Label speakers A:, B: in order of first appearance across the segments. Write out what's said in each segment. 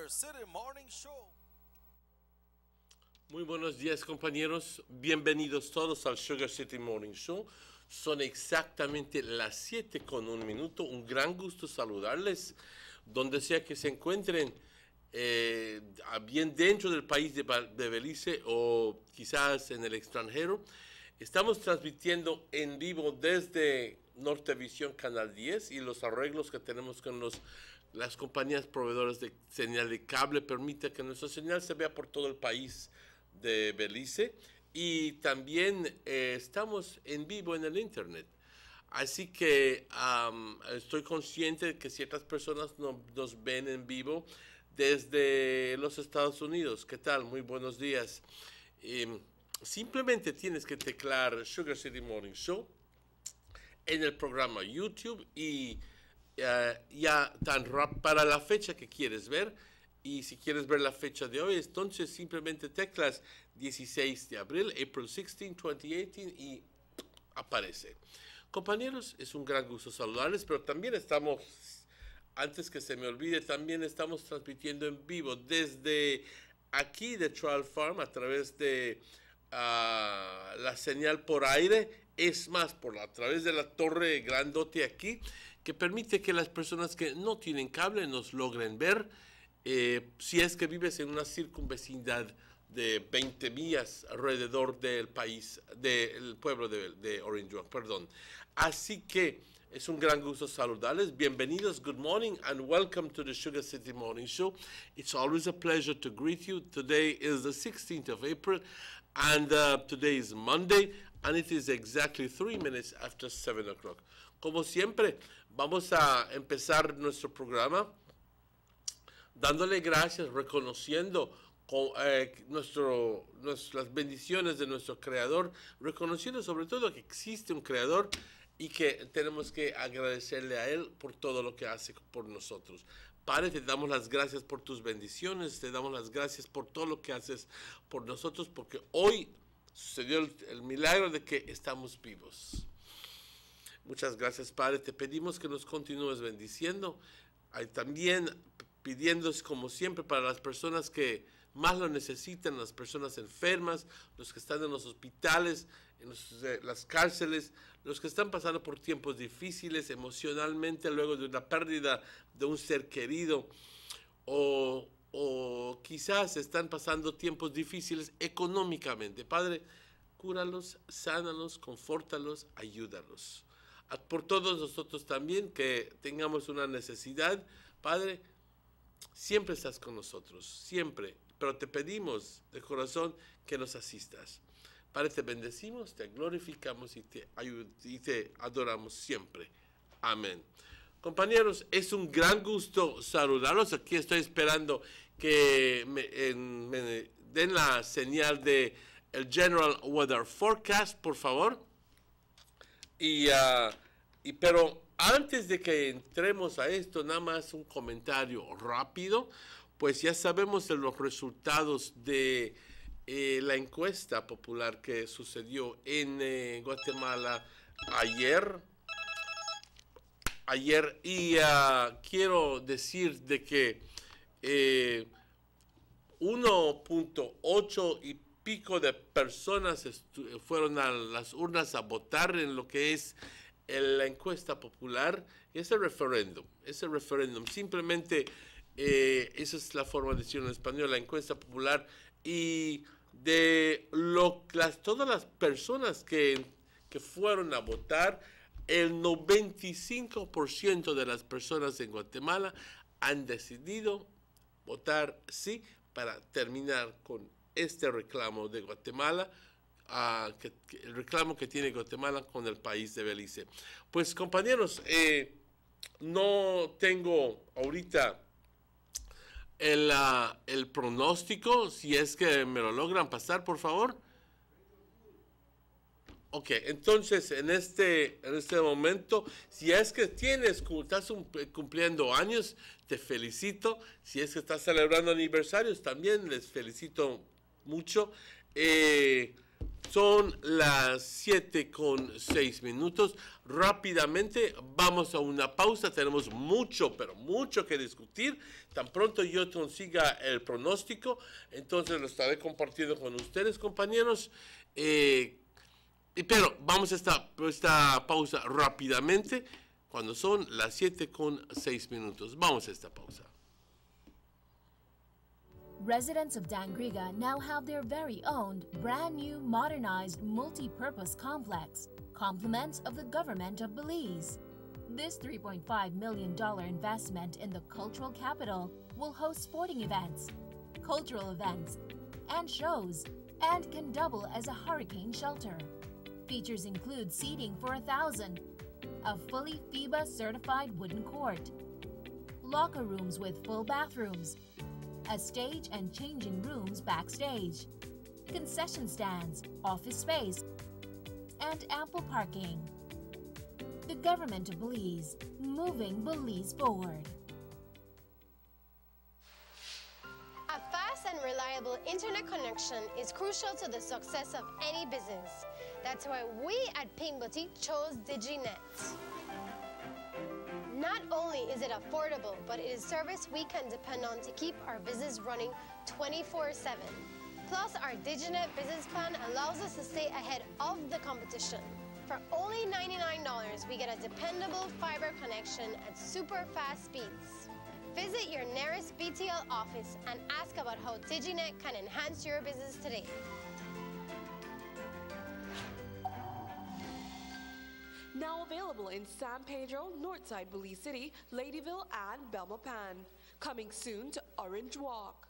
A: Sugar City Morning Show.
B: Muy buenos días, compañeros. Bienvenidos todos al Sugar City Morning Show. Son exactamente las 7:01. Un gran gusto saludarles, donde sea que se encuentren, bien dentro del país de Belice o quizás en el extranjero. Estamos transmitiendo en vivo desde Nortevisión Canal 10 y los arreglos que tenemos con las compañías proveedoras de señal de cable permiten que nuestra señal se vea por todo el país de Belice, y también estamos en vivo en el internet. Así que estoy consciente de que ciertas personas nos ven en vivo desde los Estados Unidos. ¿Qué tal? Muy buenos días. Simplemente tienes que teclear Sugar City Morning Show en el programa YouTube y ya para la fecha que quieres ver. Y si quieres ver la fecha de hoy, entonces simplemente teclas 16 de abril, April 16, 2018, y aparece. Compañeros, es un gran gusto saludarles, pero también estamos, antes que se me olvide, también estamos transmitiendo en vivo desde aquí de Trial Farm a través de la señal por aire, es más, a través de la torre grandote aquí, que permite que las personas que no tienen cable nos logren ver. Si es que vives en una circunvecindad de 20 millas alrededor del país, del pueblo de Orange Walk, perdón. Así que es un gran gusto saludarles. Bienvenidos, good morning, and welcome to the Sugar City Morning Show. It's always a pleasure to greet you. Today is the 16th of April, and today is Monday, and it is exactly 3 minutes after 7 o'clock. Como siempre, vamos a empezar nuestro programa dándole gracias, reconociendo las bendiciones de nuestro Creador, reconociendo sobre todo que existe un Creador y que tenemos que agradecerle a Él por todo lo que hace por nosotros. Padre, te damos las gracias por tus bendiciones, te damos las gracias por todo lo que haces por nosotros, porque hoy sucedió el milagro de que estamos vivos. Muchas gracias, Padre. Te pedimos que nos continúes bendiciendo. También pidiendo, como siempre, para las personas que más lo necesitan, las personas enfermas, los que están en los hospitales, en las cárceles, los que están pasando por tiempos difíciles emocionalmente luego de una pérdida de un ser querido, o quizás están pasando tiempos difíciles económicamente. Padre, cúralos, sánalos, confórtalos, ayúdalos. Por todos nosotros también que tengamos una necesidad, Padre, siempre estás con nosotros, siempre, pero te pedimos de corazón que nos asistas. Padre, te bendecimos, te glorificamos y te adoramos siempre. Amén. Compañeros, es un gran gusto saludarlos. Aquí estoy esperando que me den la señal de el General Weather Forecast, por favor. Pero antes de que entremos a esto, nada más un comentario rápido. Pues ya sabemos de los resultados de la encuesta popular que sucedió en Guatemala ayer. Y quiero decir de que 1.8 y pico de personas fueron a las urnas a votar en lo que es la encuesta popular, ese referéndum, simplemente esa es la forma de decirlo en español, la encuesta popular, y de todas las personas que fueron a votar, el 95% de las personas en Guatemala han decidido votar sí para terminar con este reclamo de Guatemala, el reclamo que tiene Guatemala con el país de Belice. Pues compañeros, no tengo ahorita el pronóstico, si es que me lo logran pasar, por favor. Ok, entonces en este momento, si es que estás cumpliendo años, te felicito. Si es que estás celebrando aniversarios, también les felicito mucho. Son las 7:06. Rápidamente vamos a una pausa. Tenemos mucho, pero mucho que discutir. Tan pronto yo consiga el pronóstico, entonces lo estaré compartiendo con ustedes, compañeros. Pero vamos a esta pausa rápidamente cuando son las 7:06. Vamos a esta pausa.
A: Residents of Dangriga now have their very own brand new modernized multi-purpose complex, compliments of the government of Belize. This $3.5 million investment in the cultural capital will host sporting events, cultural events, and shows, and can double as a hurricane shelter. Features include seating for 1,000, a fully FIBA certified wooden court, locker rooms with full bathrooms, a stage and changing rooms backstage, concession stands, office space, and ample parking. The government of Belize, moving Belize forward.
C: A fast and reliable internet connection is crucial to the success of any business. That's why we at Pink Boutique chose DigiNet. Not only is it affordable, but it is service we can depend on to keep our business running 24/7. Plus, our DigiNet business plan allows us to stay ahead of the competition. For only $99, we get a dependable fiber connection at super fast speeds. Visit your nearest BTL office and ask about how DigiNet can enhance your business today.
D: Now available in San Pedro, Northside Belize City, Ladyville, and Belmopan. Coming soon to Orange Walk.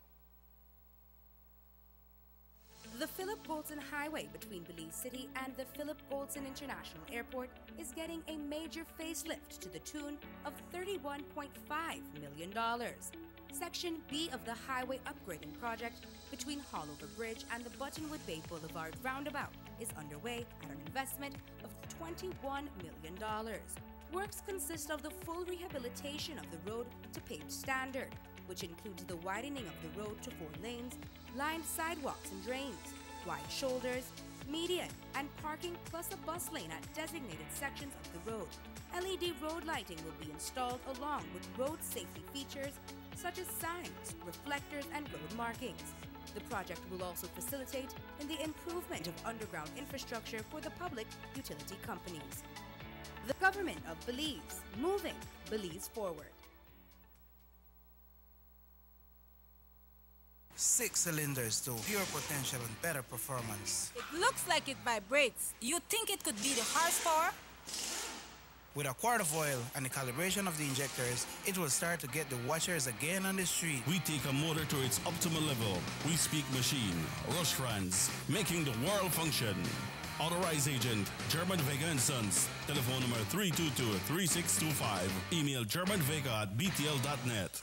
E: The Philip Goldson Highway between Belize City and the Philip Goldson International Airport is getting a major facelift to the tune of $31.5 million. Section B of the highway upgrading project between Haulover Bridge and the Buttonwood Bay Boulevard roundabout is underway at an investment of $21 million. Works consist of the full rehabilitation of the road to paved standard, which includes the widening of the road to 4 lanes, lined sidewalks and drains, wide shoulders, median, and parking, plus a bus lane at designated sections of the road. LED road lighting will be installed along with road safety features such as signs, reflectors, and road markings. The project will also facilitate in the improvement of underground infrastructure for the public utility companies. The government of Belize, moving Belize forward.
F: 6 cylinders to pure potential and better performance.
G: It looks like it vibrates. You think it could be the horsepower?
F: With a quart of oil and the calibration of the injectors, it will start to get the watchers again on the street.
H: We take a motor to its optimal level. We speak machine, Rush Franz, making the world function. Authorized agent, German Vega & Sons. Telephone number 322-3625. Email germanvega@btl.net.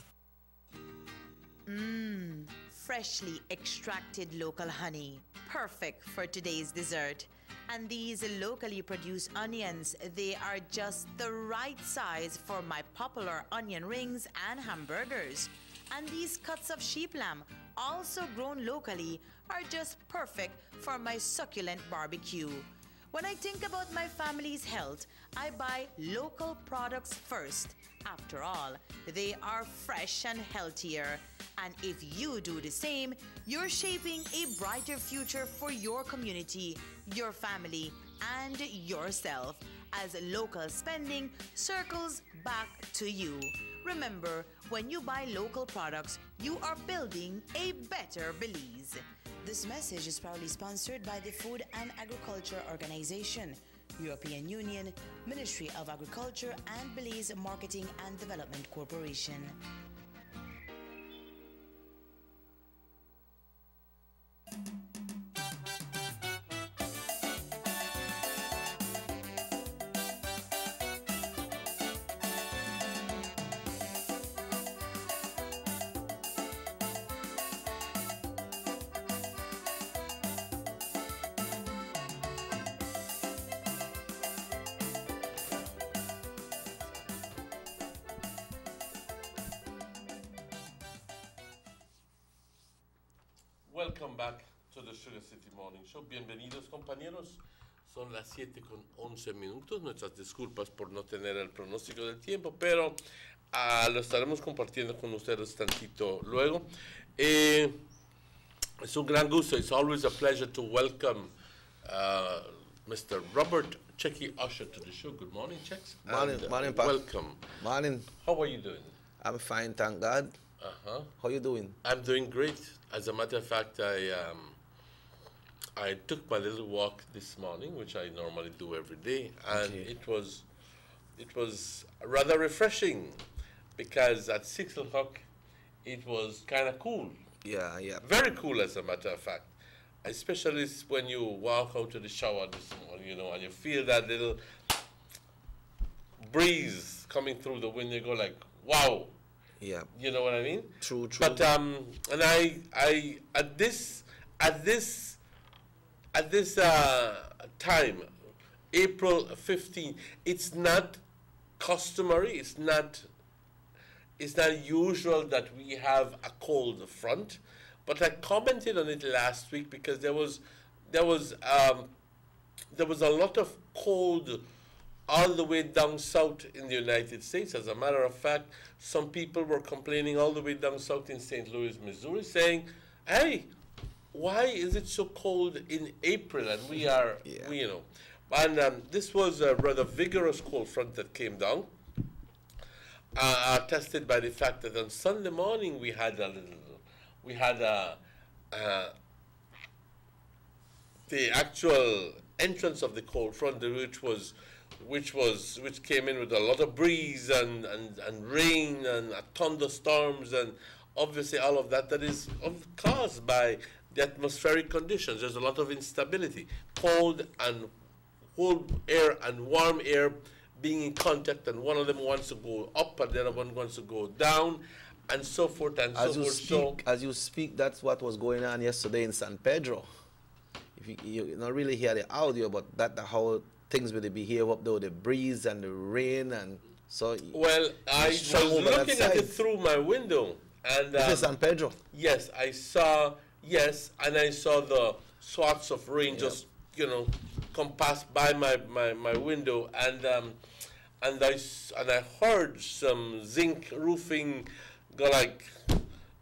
I: Freshly extracted local honey. Perfect for today's dessert. And these locally produced onions, they are just the right size for my popular onion rings and hamburgers. And these cuts of sheep lamb, also grown locally, are just perfect for my succulent barbecue. When I think about my family's health, I buy local products first. After all, they are fresh and healthier. And if you do the same, you're shaping a brighter future for your community, your family, and yourself, as local spending circles back to you. Remember, when you buy local products, you are building a better Belize.
J: This message is proudly sponsored by the Food and Agriculture Organization, European Union, Ministry of Agriculture, and Belize Marketing and Development Corporation.
B: Welcome back to the Sugar City Morning Show. Bienvenidos, compañeros. Son las 7:11. Nuestras disculpas por no tener el pronóstico del tiempo, pero lo estaremos compartiendo con ustedes tantito luego. Es un gran gusto. It's always a pleasure to welcome Mr. Robert Checky Usher to the show. Good morning, Chex.
K: Morning, Pop.
B: Welcome.
K: Morning.
B: How are you doing?
K: I'm fine, thank God. How you doing?
B: I'm doing great. As a matter of fact, I took my little walk this morning, which I normally do every day, and it was rather refreshing because at 6 o'clock it was kind of cool.
K: Yeah.
B: Very cool, as a matter of fact. Especially when you walk out to the shower this morning, and you feel that little breeze coming through the window. You go like, wow.
K: Yeah.
B: You know what I mean?
K: True.
B: But and I at this time, April 15th, it's not customary. It's not usual that we have a cold front. But I commented on it last week because there was a lot of cold all the way down south in the United States. As a matter of fact, some people were complaining all the way down south in St. Louis, Missouri, saying, "Hey, why is it so cold in April?" And we are, And this was a rather vigorous cold front that came down, attested by the fact that on Sunday morning we had the actual entrance of the cold front, which came in with a lot of breeze and rain and thunderstorms, and obviously all of that is caused by the atmospheric conditions. There's a lot of instability, cold air and warm air being in contact, and one of them wants to go up and the other one wants to go down, and so forth and so forth.
K: As you speak, that's what was going on yesterday in San Pedro. If you not really hear the audio, but that's how things will behave up there with the breeze and the rain, and so.
B: Well, I was looking at it through my window, and
K: this is San Pedro.
B: Yes, I saw. Yes, and I saw the swats of rain just come past by my window, and I heard some zinc roofing go like,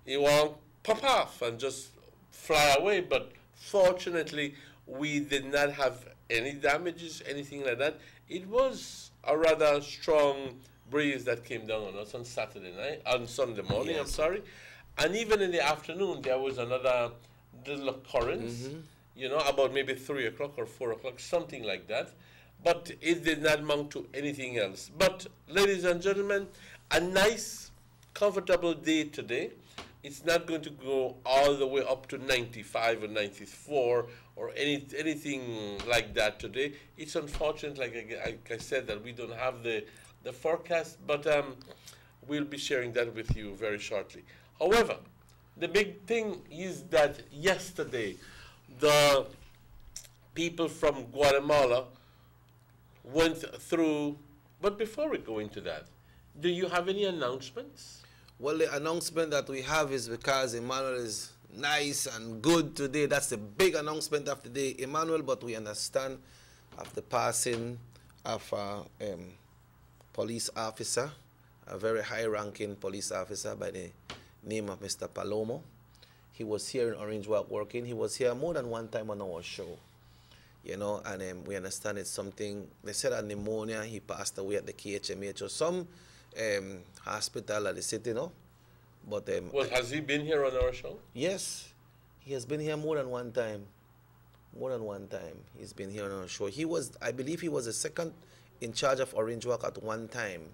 B: you want pop off and just fly away. But fortunately, we did not have any damages, anything like that. It was a rather strong breeze that came down on us on Sunday morning. I'm sorry, and even in the afternoon there was another little occurrence. About maybe 3 o'clock or 4 o'clock, something like that. But it did not amount to anything else. But, ladies and gentlemen, a nice, comfortable day today. It's not going to go all the way up to 95 or 94 or anything like that today. It's unfortunate, like I said, that we don't have the forecast, but we'll be sharing that with you very shortly. However, the big thing is that yesterday, the people from Guatemala went through, but before we go into that, do you have any announcements?
K: Well, the announcement that we have is because Emmanuel is nice and good today. That's the big announcement of the day, Emmanuel, but we understand of the passing of a police officer, a very high-ranking police officer by the name of Mr. Palomo. He was here in Orange Walk working. He was here more than one time on our show, and we understand it's something. They said a pneumonia. He passed away at the KHMH or some hospital at the city, But
B: has he been here on our show?
K: Yes, he has been here more than one time. More than one time, he's been here on our show. I believe he was the second in charge of Orange Walk at one time,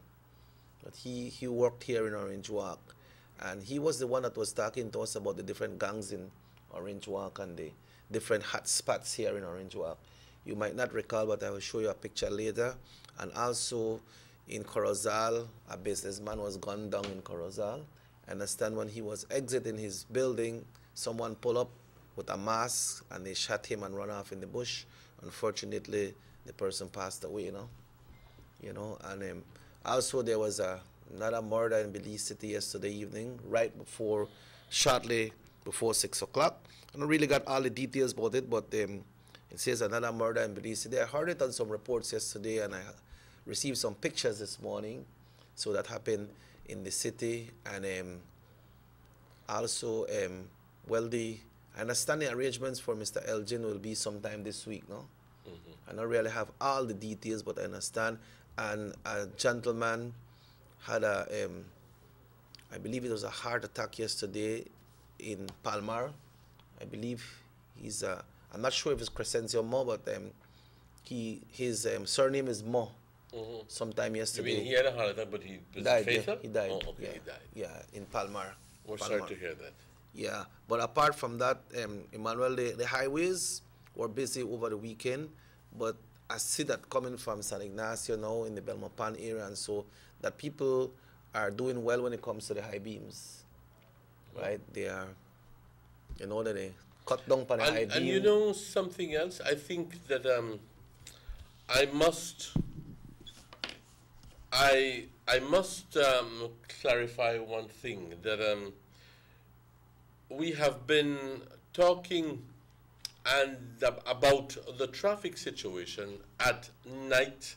K: but he worked here in Orange Walk. And he was the one that was talking to us about the different gangs in Orange Walk and the different hot spots here in Orange Walk. You might not recall, but I will show you a picture later. And also in Corozal, a businessman was gunned down in Corozal. I understand when he was exiting his building, someone pulled up with a mask and they shot him and ran off in the bush. Unfortunately, the person passed away, And also there was another murder in Belize City yesterday evening, shortly before 6 o'clock. I don't really got all the details about it, but it says another murder in Belize City. I heard it on some reports yesterday, and I received some pictures this morning. So that happened in the city, and also, I understand the arrangements for Mr. Elgin will be sometime this week, no? I don't really have all the details, but I understand. And a gentleman had a, I believe it was a heart attack yesterday in Palmar. I believe he's, I'm not sure if it's Crescencio Mo, but his surname is Mo. Sometime yesterday.
B: You mean he had a heart attack, but he was
K: died?
B: fatal?
K: Yeah, he died.
B: Oh, okay,
K: yeah.
B: he died.
K: Yeah, in Palmar.
B: We're
K: Palmar.
B: sorry to hear that.
K: Yeah, but apart from that, Emmanuel, the highways were busy over the weekend, but I see that coming from San Ignacio now in the Belmopan area, and so that people are doing well when it comes to the high beams, right? They are, you know, that they cut down on the high beam.
B: And you know something else? I think that I must clarify one thing, that we have been talking about the traffic situation at night,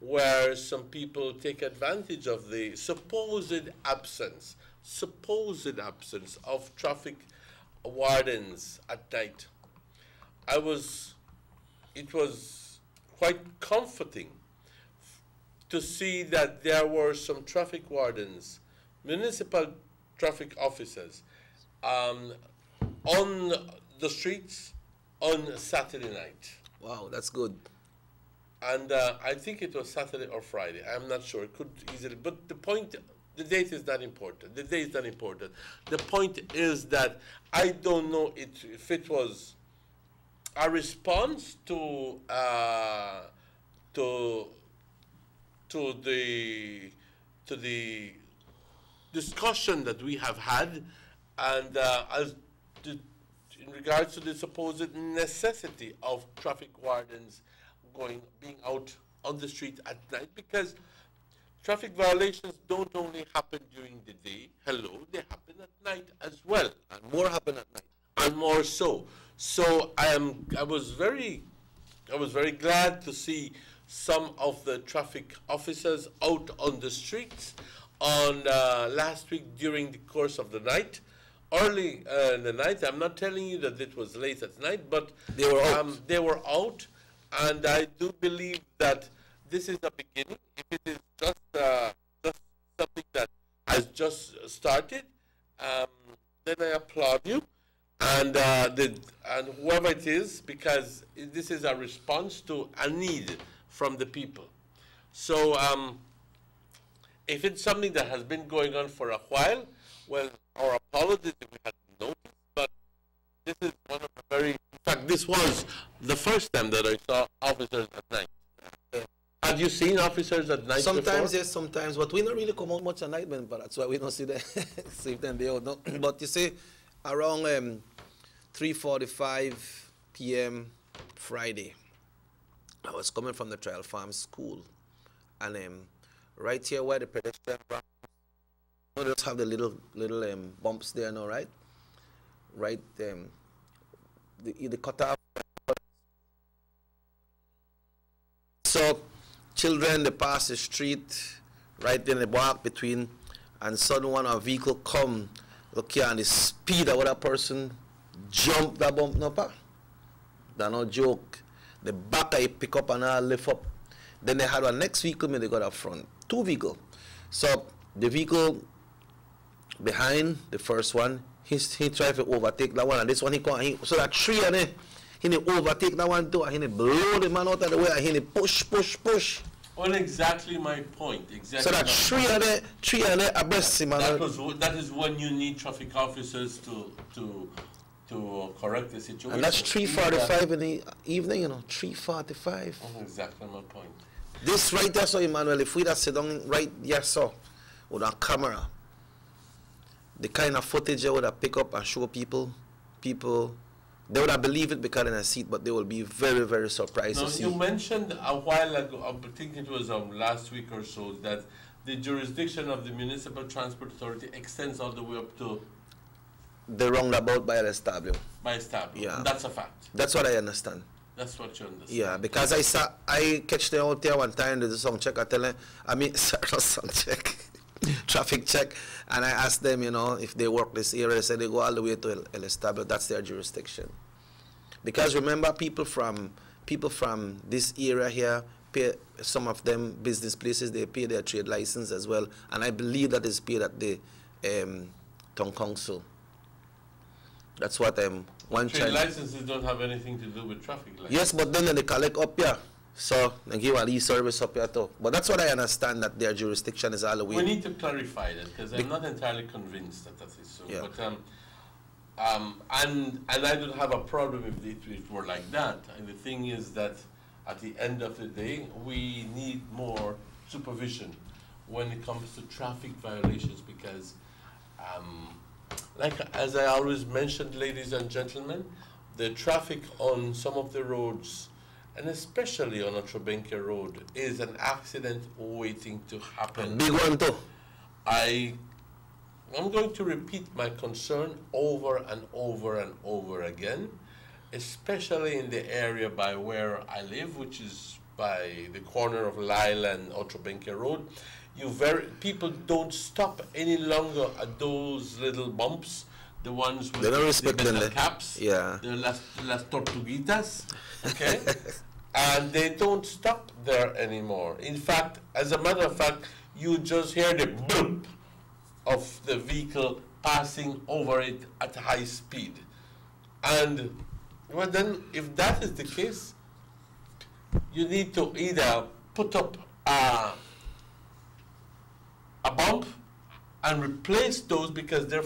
B: where some people take advantage of the supposed absence of traffic wardens at night. It was quite comforting to see that there were some traffic wardens, municipal traffic officers, on the streets on Saturday night.
K: Wow, that's good.
B: And I think it was Saturday or Friday. I'm not sure. It could easily. But the point, the date is not important. The day is not important. The point is that I don't know if it was a response to the discussion that we have had, and in regards to the supposed necessity of traffic wardens being out on the street at night, because traffic violations don't only happen during the day. Hello, they happen at night as well,
K: and more happen at night,
B: and more so. So I was very glad to see some of the traffic officers out on the streets on last week during the course of the night. Early in the night, I'm not telling you that it was late at night, but they were out, and I do believe that this is a beginning. If it is just something that has just started, then I applaud you, and whoever it is, because this is a response to a need from the people. So if it's something that has been going on for a while, well, our apologies if we hadn't noticed, but this is one of the very, in fact, this was the first time that I saw officers at night. Had you seen officers at night
K: sometimes,
B: before?
K: yes, sometimes, but we don't really come out much at night, man, but that's why we don't see them, see them there. No? But you see, around 3:45 p.m. Friday, I was coming from the Trial Farm School, and right here where the pedestrian ramp, you just have the little bumps there now, right? Right, the cutoff. So children, they pass the street, right then they walk between, and suddenly one a vehicle come, look here, and the speed of that person jump that bump, no pa? That's no joke. The back I pick up and I lift up. Then they had a next vehicle, they got up front. Two vehicles. So the vehicle behind the first one, he tried to overtake that one, and this one so that three of them, he overtake that one too, and he blow the man out of the way, and he push.
B: Well, exactly my point. Exactly.
K: So that three of them abreast him.
B: That is when you need traffic officers to correct the situation.
K: And that's 3:45 in the evening, 3:45.
B: Exactly my point.
K: This right there, so Emmanuel, if we just sit down right there, so with a camera, the kind of footage they would have pick up and show people, they would have believed it because in a seat, but they will be very, very surprised to see.
B: You mentioned a while ago, I think it was last week or so, that the jurisdiction of the Municipal Transport Authority extends all the way up to
K: the roundabout by El Establo.
B: By Establo.
K: Yeah.
B: And that's a fact.
K: That's what I understand.
B: That's what you understand.
K: Yeah, because I catch them out there one time, there's a sound check, sorry, not sound check, traffic check, and I asked them, you know, if they work this area. They said they go all the way to El Establo, that's their jurisdiction. Because remember, people from this area here pay, some of them business places, they pay their trade license as well, and I believe that is paid at the town council. That's what
B: trade licenses don't have anything to do with traffic lights.
K: Yes, but then they collect up here, so they give a e-service up here too. But that's what I understand, that their jurisdiction is all the way.
B: We need to clarify that, because I'm not entirely convinced that is so.
K: Yeah.
B: But and I don't have a problem if it were like that. And the thing is that at the end of the day, we need more supervision when it comes to traffic violations, because like as I always mentioned, ladies and gentlemen, the traffic on some of the roads, and especially on Otrobenke Road, is an accident waiting to happen.
K: Big one too.
B: I'm going to repeat my concern over and over and over again, especially in the area by where I live, which is by the corner of Lyle and Otrobenke Road. People don't stop any longer at those little bumps, the ones with the metal caps,
K: yeah,
B: the las tortuguitas, okay? And they don't stop there anymore. In fact, as a matter of fact, you just hear the boom of the vehicle passing over it at high speed. And well, then, if that is the case, you need to either put up a bump and replace those, because they're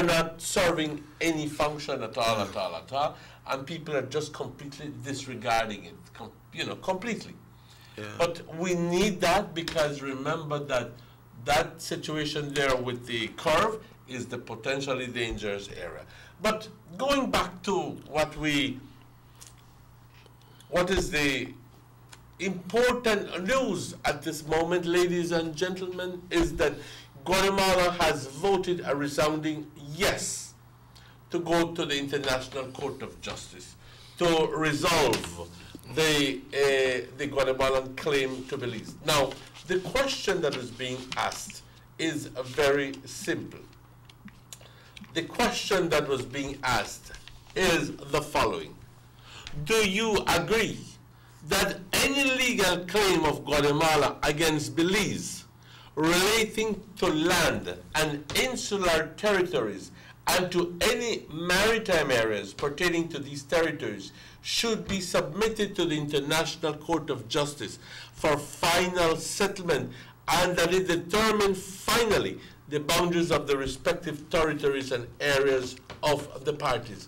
B: not serving any function at all, and people are just completely disregarding it, completely. Yeah. But we need that, because remember that situation there with the curve is the potentially dangerous area. But going back to what is the important news at this moment, ladies and gentlemen, is that Guatemala has voted a resounding yes to go to the International Court of Justice to resolve the Guatemalan claim to Belize. Now, the question that is being asked is very simple. The question that was being asked is the following. Do you agree that any legal claim of Guatemala against Belize relating to land and insular territories and to any maritime areas pertaining to these territories should be submitted to the International Court of Justice for final settlement, and that it determine finally the boundaries of the respective territories and areas of the parties?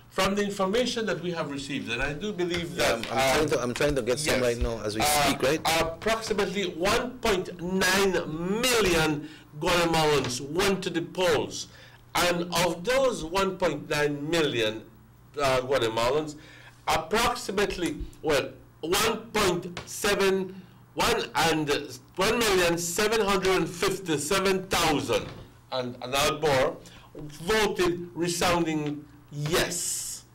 B: From the information that we have received, and I do believe that...
K: I'm trying to get some right now as we speak, right?
B: Approximately 1.9 million Guatemalans went to the polls. And of those 1.9 million Guatemalans, approximately, 1,757,000 and albor voted resounding yes,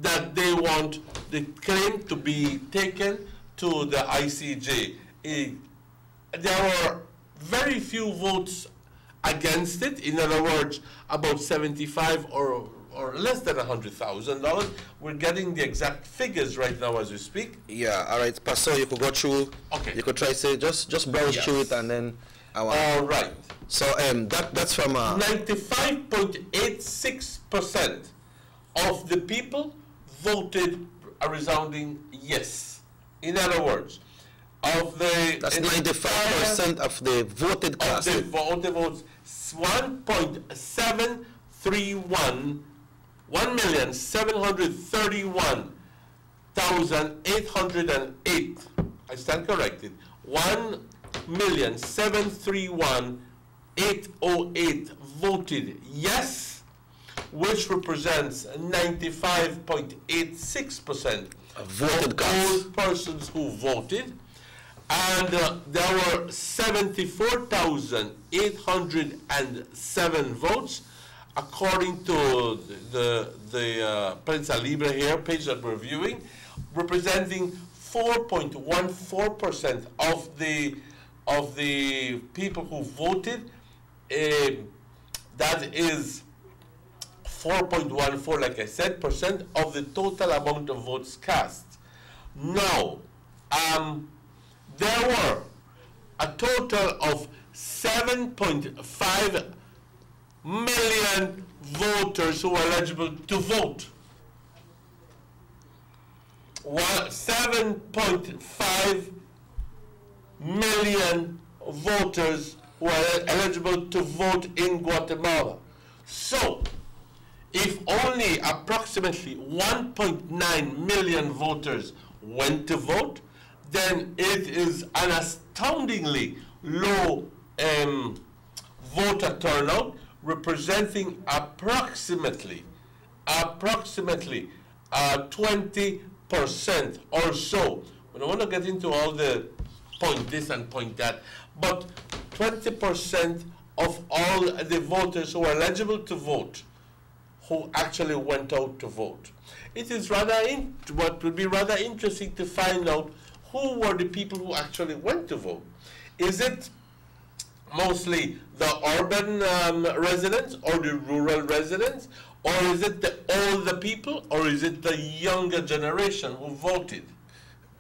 B: that they want the claim to be taken to the ICJ. There were very few votes against it. In other words, about 75 or less than $100,000. We're getting the exact figures right now as we speak.
K: Yeah, all right, Pastor, you could go through.
B: Okay.
K: You could try to say, just browse through it, and then
B: all right.
K: So that's from
B: 95.86% of the people voted a resounding yes. In other words, of the...
K: That's 95% of the voted class.
B: Of the votes, 1,731,808. I stand corrected. 1,731,808 voted yes, which represents 95.86% of those persons who voted. And there were 74,807 votes according to the Prensa Libre here page that we're viewing, representing 4.14% of the people who voted. That is 4.14, like I said, percent of the total amount of votes cast. Now, there were a total of 7.5 million voters who were eligible to vote. 7.5 million voters who are eligible to vote in Guatemala. So, if only approximately 1.9 million voters went to vote, then it is an astoundingly low voter turnout, representing approximately 20% or so. We don't want to get into all the point this and point that, but 20% of all the voters who are eligible to vote who actually went out to vote. It is what would be rather interesting to find out who were the people who actually went to vote. Is it mostly the urban residents or the rural residents, or is it the older people, or is it the younger generation who voted?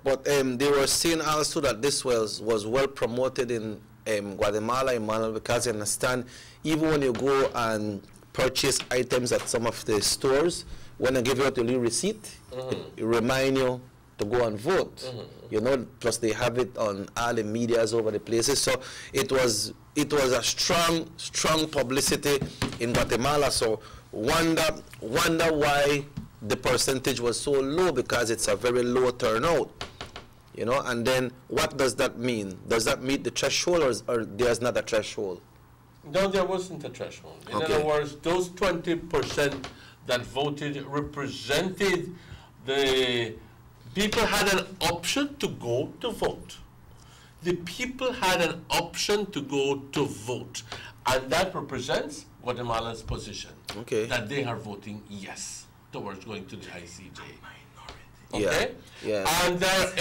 K: But they were saying also that this was well promoted in Guatemala, Emmanuel, because you understand, even when you go and purchase items at some of the stores, when they give you out a little receipt, it remind you to go and vote. You know, plus they have it on all the medias over the places. So it was a strong publicity in Guatemala. So wonder why the percentage was so low, because it's a very low turnout. You know, and then what does that mean? Does that meet the threshold, or there's not a threshold?
B: No, there wasn't a threshold. In other words, those 20% that voted represented the people had an option to go to vote. The people had an option to go to vote. And that represents Guatemala's position.
K: Okay.
B: That they are voting yes towards going to the ICJ.
K: Yeah.
B: Okay?
K: Yeah.
B: And there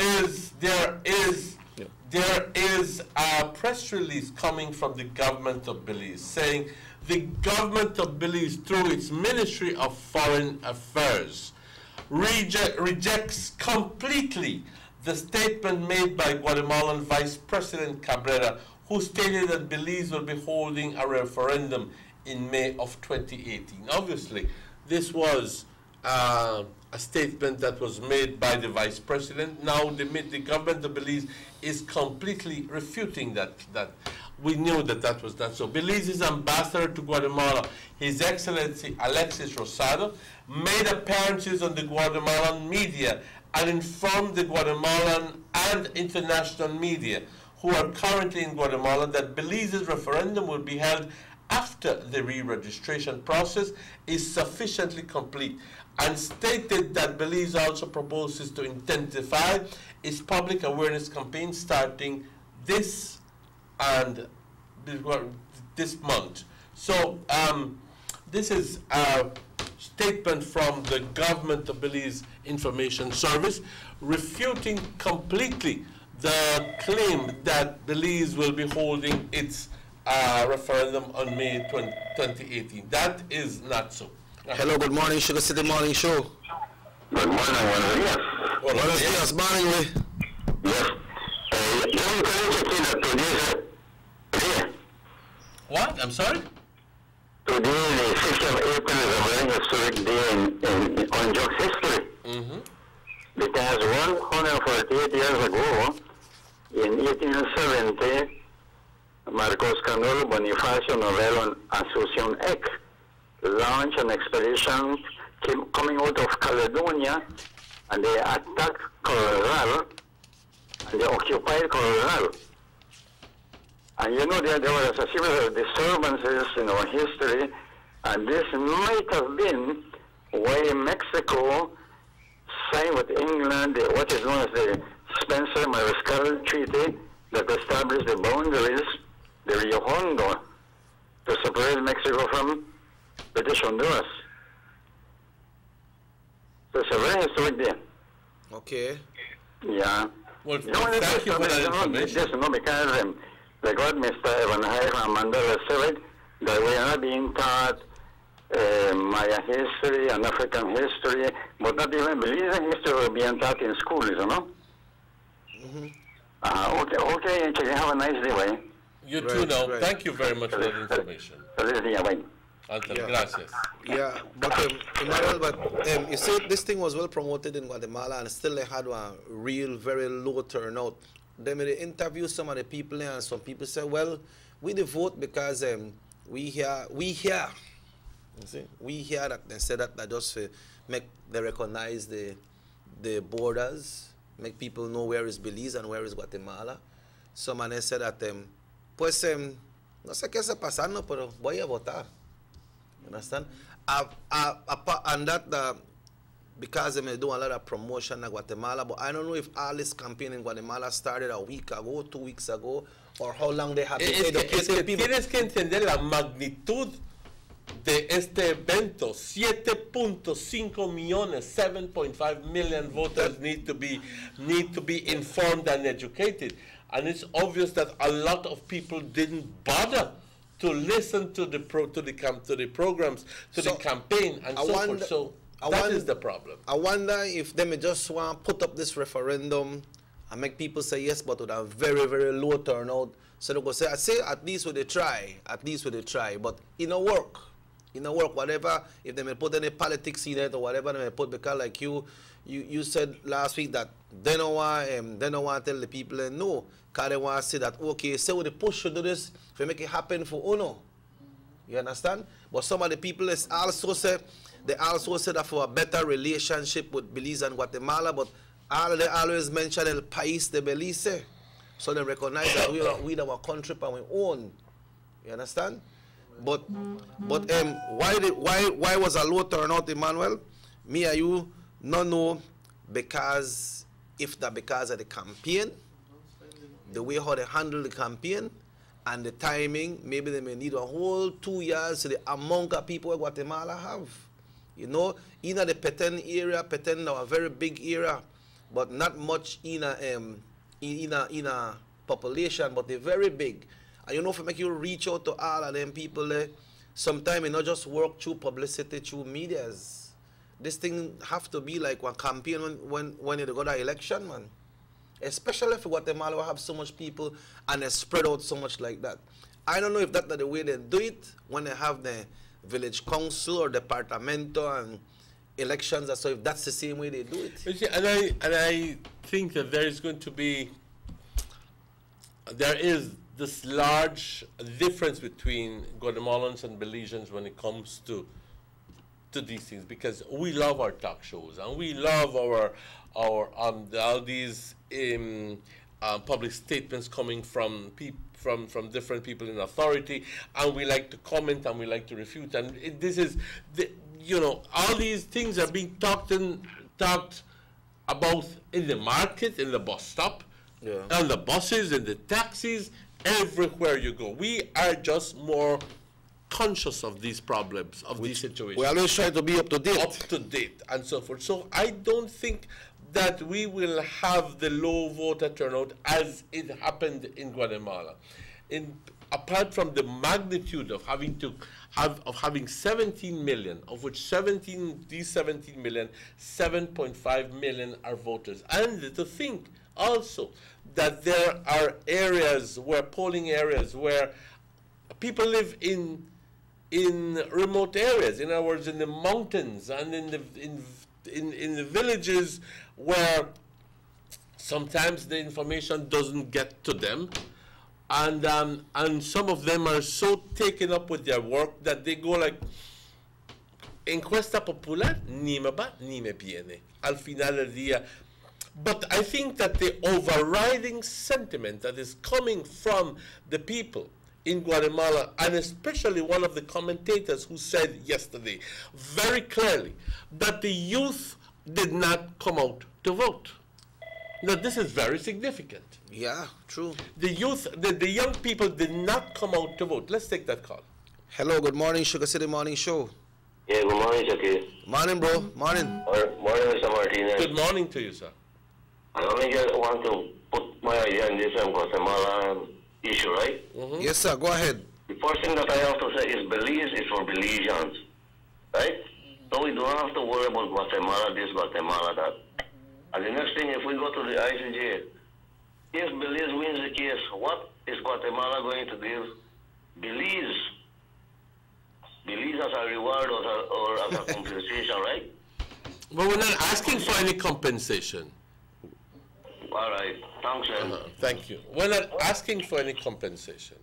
B: is a press release coming from the government of Belize saying the government of Belize, through its Ministry of Foreign Affairs, rejects completely the statement made by Guatemalan Vice President Cabrera, who stated that Belize will be holding a referendum in May of 2018. Obviously, this was a statement that was made by the Vice President. Now the government of Belize is completely refuting that. We knew that was done. So Belize's ambassador to Guatemala, His Excellency Alexis Rosado, made appearances on the Guatemalan media and informed the Guatemalan and international media who are currently in Guatemala that Belize's referendum will be held after the re-registration process is sufficiently complete, and stated that Belize also proposes to intensify its public awareness campaign starting this month. So this is a statement from the government of Belize Information Service refuting completely the claim that Belize will be holding its referendum on May 2018. That is not so.
K: Hello, good morning, Sugar City Morning Show.
L: Good morning, buenos días.
K: Buenos días, morning.
L: Yes.
B: What? I'm sorry?
L: Today, the 6th of April, is a very historic day in Orange history. Because 148 years ago, in 1870, Marcos Canul, Bonifacio Novello, and Asuncion Eck launched an expedition coming out of Caledonia, and they attacked Corozal, and they occupied Corozal. And you know, there was a series of disturbances in our history, and this might have been why Mexico signed with England what is known as the Spencer-Mariscal Treaty that established the boundaries, the Rio Hondo, to separate Mexico from British Honduras. So it's a very historic day.
K: Okay.
L: Yeah.
B: Well, thank you for that information.
L: Just, because the God, Mr. Evan Hyde and Mandela said that we are not being taught Maya history and African history, but not even Belizean history are being taught in schools, you know? Okay, and you have a nice day, bye.
B: You too now. Right. Thank you very much for that information. Gracias.
K: Yeah, but Emmanuel, but you see, this thing was well promoted in Guatemala, and still they had a real, very low turnout. Then when they interview some of the people there, and some people say, well, we the vote because we hear. You see, we hear that they say that just they recognize the borders, make people know where is Belize and where is Guatemala. Some of them say that pues no sé qué está pasando, pero voy a votar. You understand? And that because they do a lot of promotion in Guatemala, but I don't know if all this campaign in Guatemala started a week ago, 2 weeks ago, or how long they have been educating people.
B: Tienes que entender la magnitud de este evento. 7.5 millones, 7.5 million voters need to be informed and educated. And it's obvious that a lot of people didn't bother to listen to the programs, to the campaign, and so forth. So that is the problem.
K: I wonder if they may just want to put up this referendum and make people say yes, but with a very, very low turnout. So they go say, at least would they try, but it don't work. It don't work. Whatever, if they may put any politics in it or whatever they may put, because like you said last week that they don't want to tell the people no, because they want to say that, okay, say we push to do this, if we make it happen for UNO. You understand? But some of the people also say that for a better relationship with Belize and Guatemala, but they always mention El País de Belize. So they recognize that we our country and we own. You understand? But why was a low turnout, Emmanuel? Me and you not know, because because of the campaign, the way how they handle the campaign, and the timing. Maybe they may need a whole 2 years to the amount of people Guatemala have. You know, in the Petén area, Petén is a very big area, but not much in a population, but they're very big. And you know, if make you reach out to all of them people there, sometimes it not just work through publicity, through medias. This thing have to be like one campaign when you go to election, man. Especially if Guatemala have so much people and they spread out so much like that. I don't know if that's the way they do it when they have the village council or departamento and elections. So if that's the same way they do it.
B: And I think that there is this large difference between Guatemalans and Belizeans when it comes to these things, because we love our talk shows and we love all these public statements coming from different people in authority, and we like to comment and we like to refute, and all these things are being talked about in the market, in the bus stop, on the buses, in the taxis, everywhere you go. We are just more conscious of these problems, of these situations.
K: We always try to be up to date.
B: Up to date and so forth. So I don't think that we will have the low voter turnout as it happened in Guatemala. Apart from the magnitude of having 17 million, of which 17 million, 7.5 million are voters. And to think also that there are polling areas where people live in remote areas, in other words, in the mountains and in the villages where sometimes the information doesn't get to them, and some of them are so taken up with their work that they go like, encuesta popular, ni me va ni me viene, al final del día. But I think that the overriding sentiment that is coming from the people in Guatemala, and especially one of the commentators who said yesterday very clearly that the youth did not come out to vote. Now, this is very significant.
K: Yeah, true.
B: The youth, the young people did not come out to vote. Let's take that call.
K: Hello, good morning, Sugar City Morning Show.
M: Yeah, good morning, Shakir.
K: Morning, bro. Morning.
M: Morning, Mr. Martinez.
B: Good morning to you, sir.
M: I only just want to put my idea in this Guatemala issue, right?
K: Yes, sir. Go ahead.
M: The first thing that I have to say is Belize is for Belizeans, right? So we don't have to worry about Guatemala this, Guatemala that. And the next thing, if we go to the ICJ, if Belize wins the case, what is Guatemala going to give Belize? Belize as a reward or as a compensation, right?
B: But we're not asking for any compensation.
M: All right. Thanks, sir.
B: Thank you. We're not asking for any compensation.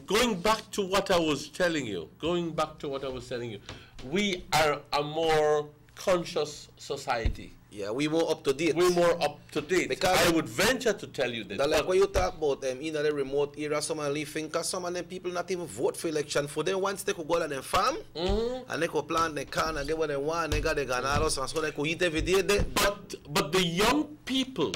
B: Going back to what I was telling you, we are a more conscious society.
K: Yeah, we more up to date.
B: We're more up to date.
K: Because
B: I would venture to tell you this.
K: Like what you talk about in the remote area, some of them think some of them people not even vote for election. For them, once they could go to their farm and they could plant their can and get what they want, they got their ganados and so they could eat every day.
B: But the young people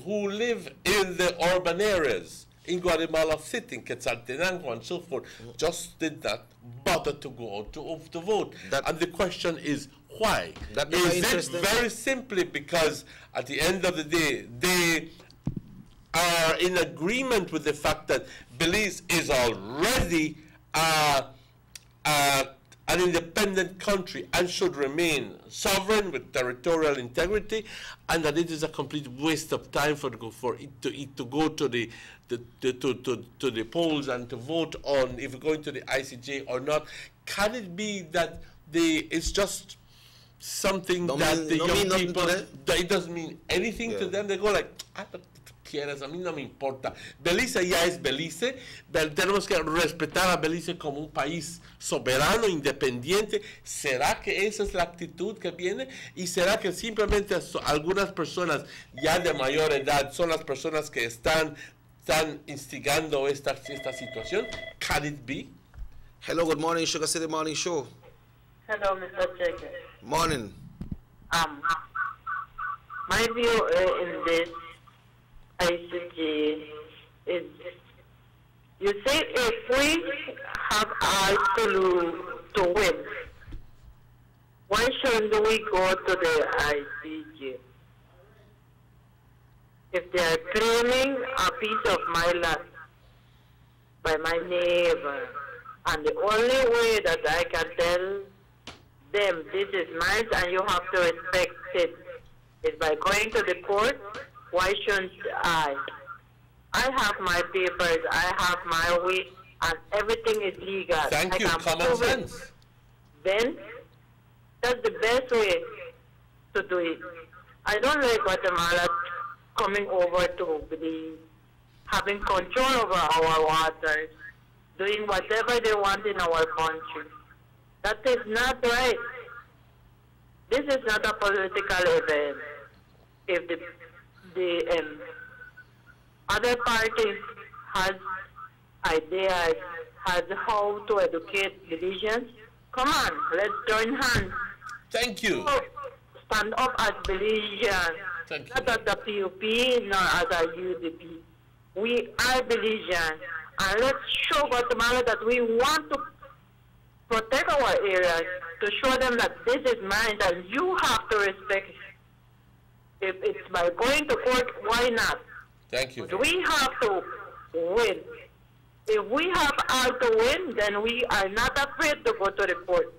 B: who live in the urban areas, in Guatemala City, in Quetzaltenango and so forth, just did not bother to go out to vote. And the question is, why? Is it very simply because at the end of the day, they are in agreement with the fact that Belize is already an independent country and should remain sovereign with territorial integrity, and that it is a complete waste of time for it to go to the polls and to vote on if we're going to the ICJ or not? Can it be that it's just something that the young people, that it doesn't mean anything to them? They go like, I don't quieras, a mí no me importa. Belice ya es Belice, tenemos que respetar a Belice como un país soberano, independiente. ¿Será que esa es la actitud que viene? ¿Y será que simplemente algunas personas ya de mayor edad son las personas que están instigando esta situación? Can it be?
K: Hello, good morning, Sugar City Morning Show.
N: Hello, Mr. Checker.
K: Morning.
N: My view in this ICJ is, you say if we have eyes to win, why shouldn't we go to the ICJ? If they are claiming a piece of my land by my neighbor, and the only way that I can tell them this is mine and you have to respect it is by going to the court, why shouldn't I? I have my papers, I have my way, and everything is legal.
B: Thank you, common sense.
N: Then, that's the best way to do it. I don't like Guatemala coming over to Belize, having control over our waters, doing whatever they want in our country. That is not right. This is not a political event. If the other party has ideas, has how to educate Belizeans, come on, let's join hands.
B: Thank you.
N: So, stand up as Belizeans, not as a PUP, nor as a UDP. We are Belizeans, and let's show Guatemala that we want to protect our areas, to show them that this is mine and you have to respect it. If it's by going to court, why not?
B: Thank you.
N: We have to win. If we have all to win, then we are not afraid to go to the court.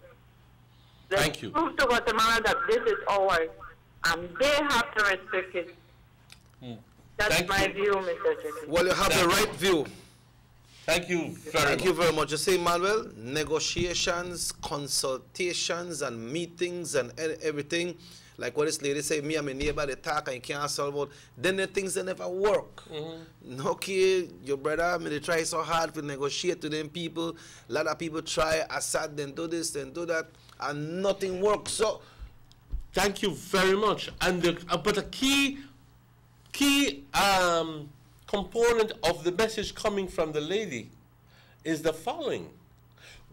B: Thank you.
N: Prove to Guatemala that this is ours, and they have to respect it. That's my view, Mr. Chicken.
K: Well, you have the right view.
B: Thank you very much.
K: Thank you very much. You see, Manuel, negotiations, consultations, and meetings and everything. Like what this lady say, me and my neighbor, they talk and you can't solve it. Then the things, they never work. Okay, your brother, they try so hard to negotiate to them people. A lot of people try, Assad, then do this, then do that, and nothing works. So,
B: thank you very much. And but a key component of the message coming from the lady is the following: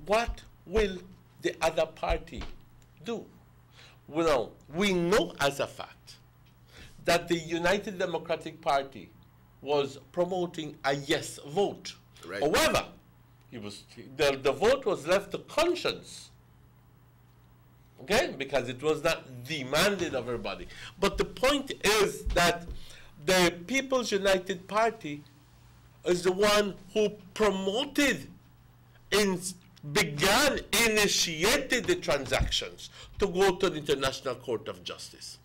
B: what will the other party do? Well, we know as a fact that the United Democratic Party was promoting a yes vote.
K: Right.
B: However, the vote was left to conscience. Okay? Because it was not the mandate of everybody. But the point is that the People's United Party is the one who promoted initiated the transactions to go to the International Court of Justice.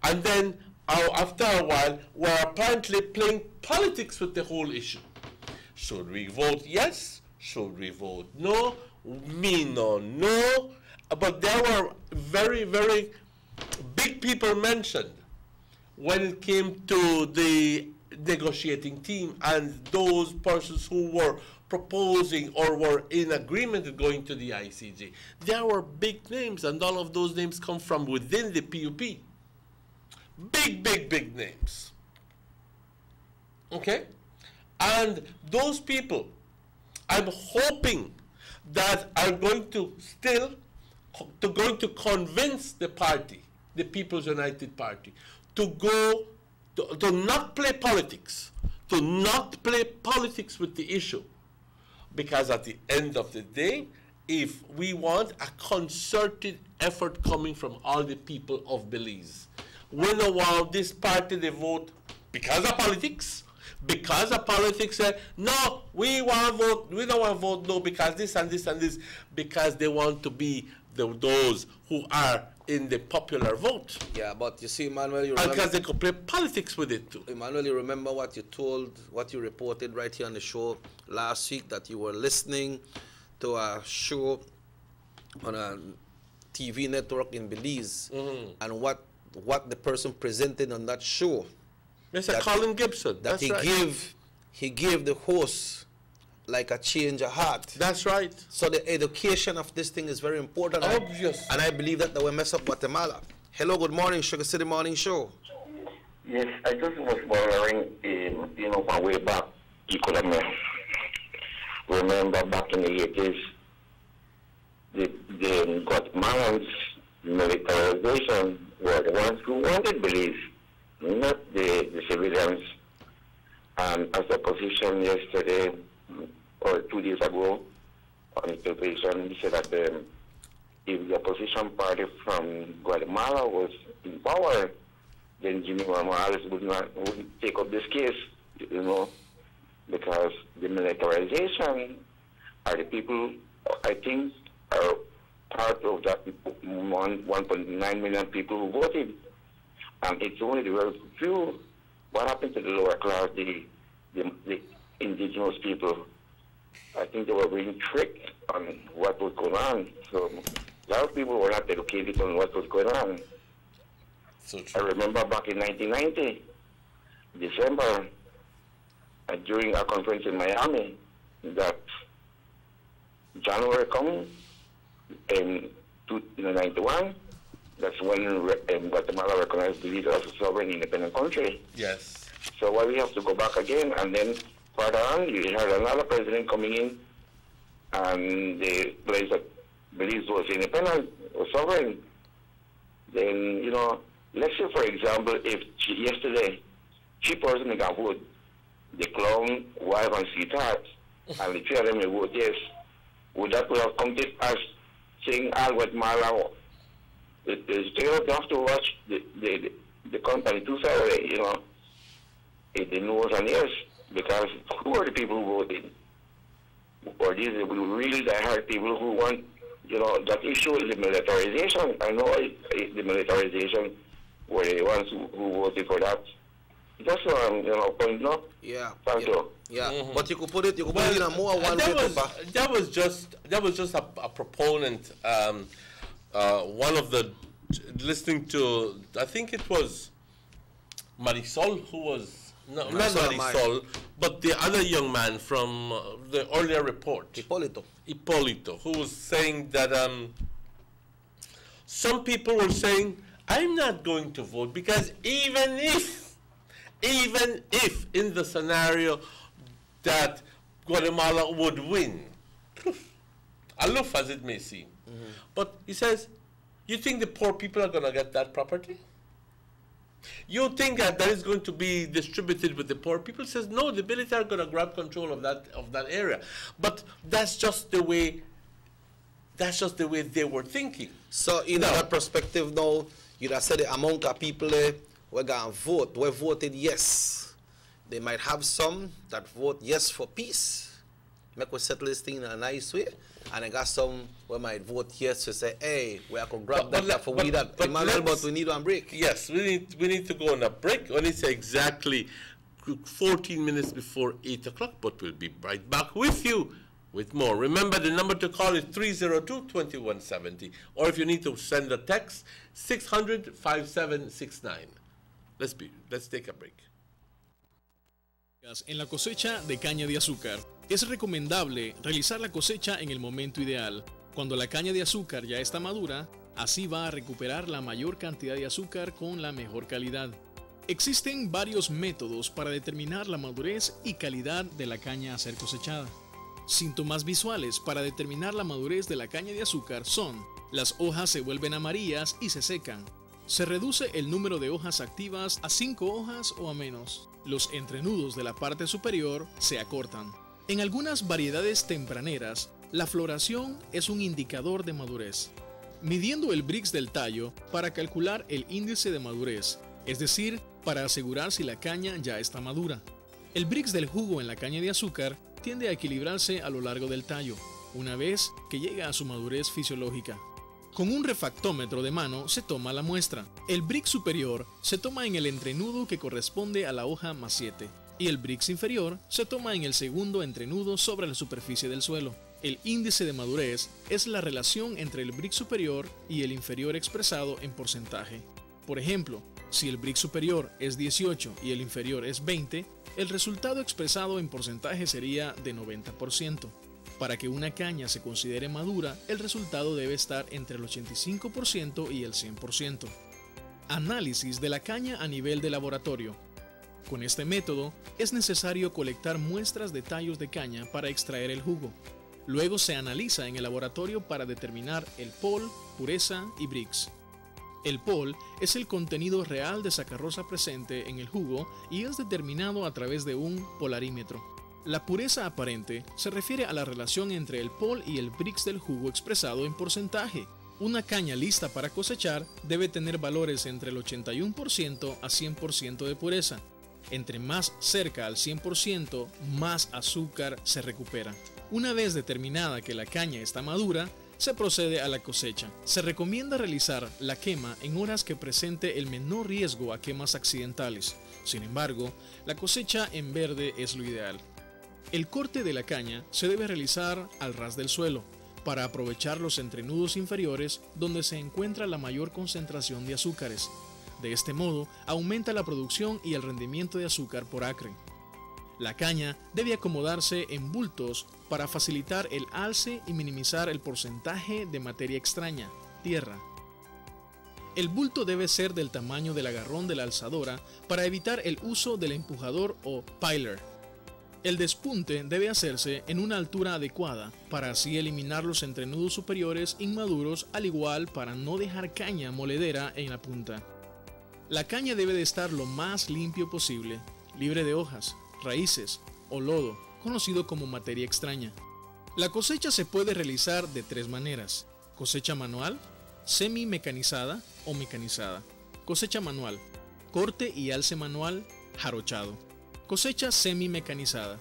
B: And then, after a while, we're apparently playing politics with the whole issue. Should we vote yes? Should we vote no? Me no. But there were very, very big people mentioned when it came to the negotiating team and those persons who were proposing or were in agreement with going to the ICJ. There were big names, and all of those names come from within the PUP. Big names. Okay? And those people, I'm hoping that are going to convince the party, the People's United Party, to not play politics, with the issue. Because at the end of the day, if we want a concerted effort coming from all the people of Belize, we don't want this party to vote because of politics. Because of politics say, no, we don't want to vote no because this and this and this, because they want to be those who are in the popular vote.
K: Yeah, but you see, Emmanuel,
B: because they could play politics with it too.
K: Emmanuel, you remember what you reported right here on the show last week, that you were listening to a show on a TV network in Belize, and what the person presented on that show.
B: Mr. Colin Gibson.
K: That he gave the host like a change of heart.
B: That's right.
K: So the education of this thing is very important.
B: Obvious.
K: And I believe that will mess up Guatemala. Hello, good morning, Sugar City Morning Show.
L: Yes, I just was wondering, my way back, you could have remember back in the 80s, the Guatemalans militarization were the ones who wanted Belize, not the civilians. And as the opposition yesterday or 2 days ago on the television, he said that if the opposition party from Guatemala was in power, then Jimmy Morales wouldn't take up this case, because the militarization are the people, I think, are part of that 1.9 million people who voted. And it's only the very few. What happened to the lower class, the indigenous people? I think they were being tricked on what was going on. So a lot of people were not educated on what was going on.
B: So true.
L: I remember back in 1990, December, during a conference in Miami, that January coming in 1991, that's when Guatemala recognized Belize as a sovereign independent country.
B: Yes.
L: So why we have to go back again? And then further on, you had another president coming in, and the place that Belize was independent or sovereign. Then, let's say, for example, if yesterday, 3 persons can vote, the clown, wife, and sweetheart, and the 3 of them may vote yes, would that have counted as saying all Guatemala? You have to watch the company 2 sides, the no's and yes, because who are the people who voted? Or these are really diehard people who want, that issue is the militarization. I know the militarization were the ones who voted for that. That's point, no?
K: Yeah.
L: Thank you.
K: Yeah, but you could put it in a more one way.
B: That was just a proponent. One of the listening to, I think it was Marisol, who was not Marisol, but the other young man from the earlier report, Hipólito, who was saying that some people were saying, I'm not going to vote because even if in the scenario that Guatemala would win, aloof as it may seem, but he says, you think the poor people are going to get that property? You think that is going to be distributed with the poor people? Says no, the military are going to grab control of that area. But that's just the way they were thinking.
K: So in that perspective now, you have said the amount of people were going to vote, were voted yes. They might have some that vote yes for peace. Make we settle this thing in a nice way. And I got some who might vote yes to say, hey, we are going to grab that for we that. Emmanuel, but we need one break.
B: Yes, we need to go on a break. When it's exactly 14 minutes before 8 o'clock, but we'll be right back with you with more. Remember, the number to call is 302-2170. Or if you need to send a text, 600-5769. Let's take a break.
O: En la cosecha de caña de azúcar, es recomendable realizar la cosecha en el momento ideal, cuando la caña de azúcar ya está madura, así va a recuperar la mayor cantidad de azúcar con la mejor calidad. Existen varios métodos para determinar la madurez y calidad de la caña a ser cosechada. Síntomas visuales para determinar la madurez de la caña de azúcar son: las hojas se vuelven amarillas y se secan. Se reduce el número de hojas activas a 5 hojas o a menos. Los entrenudos de la parte superior se acortan. En algunas variedades tempraneras, la floración es un indicador de madurez. Midiendo el Brix del tallo para calcular el índice de madurez, es decir, para asegurar si la caña ya está madura. El Brix del jugo en la caña de azúcar tiende a equilibrarse a lo largo del tallo, una vez que llega a su madurez fisiológica. Con un refractómetro de mano se toma la muestra. El Brix superior se toma en el entrenudo que corresponde a la hoja más 7 y el Brix inferior se toma en el segundo entrenudo sobre la superficie del suelo. El índice de madurez es la relación entre el Brix superior y el inferior expresado en porcentaje. Por ejemplo, si el Brix superior es 18 y el inferior es 20, el resultado expresado en porcentaje sería de 90%. Para que una caña se considere madura, el resultado debe estar entre el 85% y el 100%. Análisis de la caña a nivel de laboratorio. Con este método, es necesario colectar muestras de tallos de caña para extraer el jugo. Luego se analiza en el laboratorio para determinar el POL, pureza y Brix. El POL es el contenido real de sacarosa presente en el jugo y es determinado a través de un polarímetro. La pureza aparente se refiere a la relación entre el POL y el Brix del jugo expresado en porcentaje. Una caña lista para cosechar debe tener valores entre el 81% a 100% de pureza. Entre más cerca al 100%, más azúcar se recupera. Una vez determinada que la caña está madura, se procede a la cosecha. Se recomienda realizar la quema en horas que presente el menor riesgo a quemas accidentales. Sin embargo, la cosecha en verde es lo ideal. El corte de la caña se debe realizar al ras del suelo, para aprovechar los entrenudos inferiores donde se encuentra la mayor concentración de azúcares. De este modo, aumenta la producción y el rendimiento de azúcar por acre. La caña debe acomodarse en bultos para facilitar el alce y minimizar el porcentaje de materia extraña, tierra. El bulto debe ser del tamaño del agarrón de la alzadora para evitar el uso del empujador o piler. El despunte debe hacerse en una altura adecuada para así eliminar los entrenudos superiores inmaduros, al igual para no dejar caña moledera en la punta. La caña debe de estar lo más limpio posible, libre de hojas, raíces o lodo, conocido como materia extraña. La cosecha se puede realizar de 3 maneras: cosecha manual, semi-mecanizada o mecanizada. Cosecha manual: corte y alce manual, jarochado. Cosecha semi-mecanizada.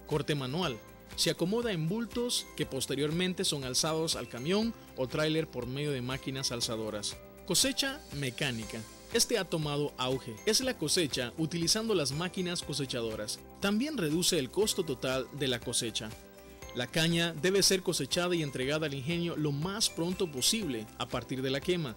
O: Corte manual: se acomoda en bultos que posteriormente son alzados al camión o tráiler por medio de máquinas alzadoras. Cosecha mecánica. Este ha tomado auge. Es la cosecha utilizando las máquinas cosechadoras. También reduce el costo total de la cosecha. La caña debe ser cosechada y entregada al ingenio lo más pronto posible a partir de la quema.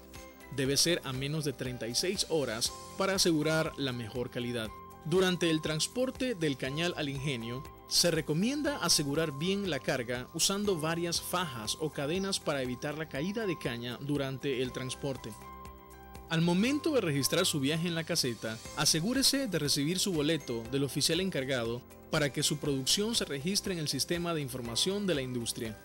O: Debe ser a menos de 36 horas para asegurar la mejor calidad. Durante el transporte del cañal al ingenio, se recomienda asegurar bien la carga usando varias fajas o cadenas para evitar la caída de caña durante el transporte. Al momento de registrar su viaje en la caseta, asegúrese de recibir su boleto del oficial encargado para que su producción se registre en el sistema de información de la industria.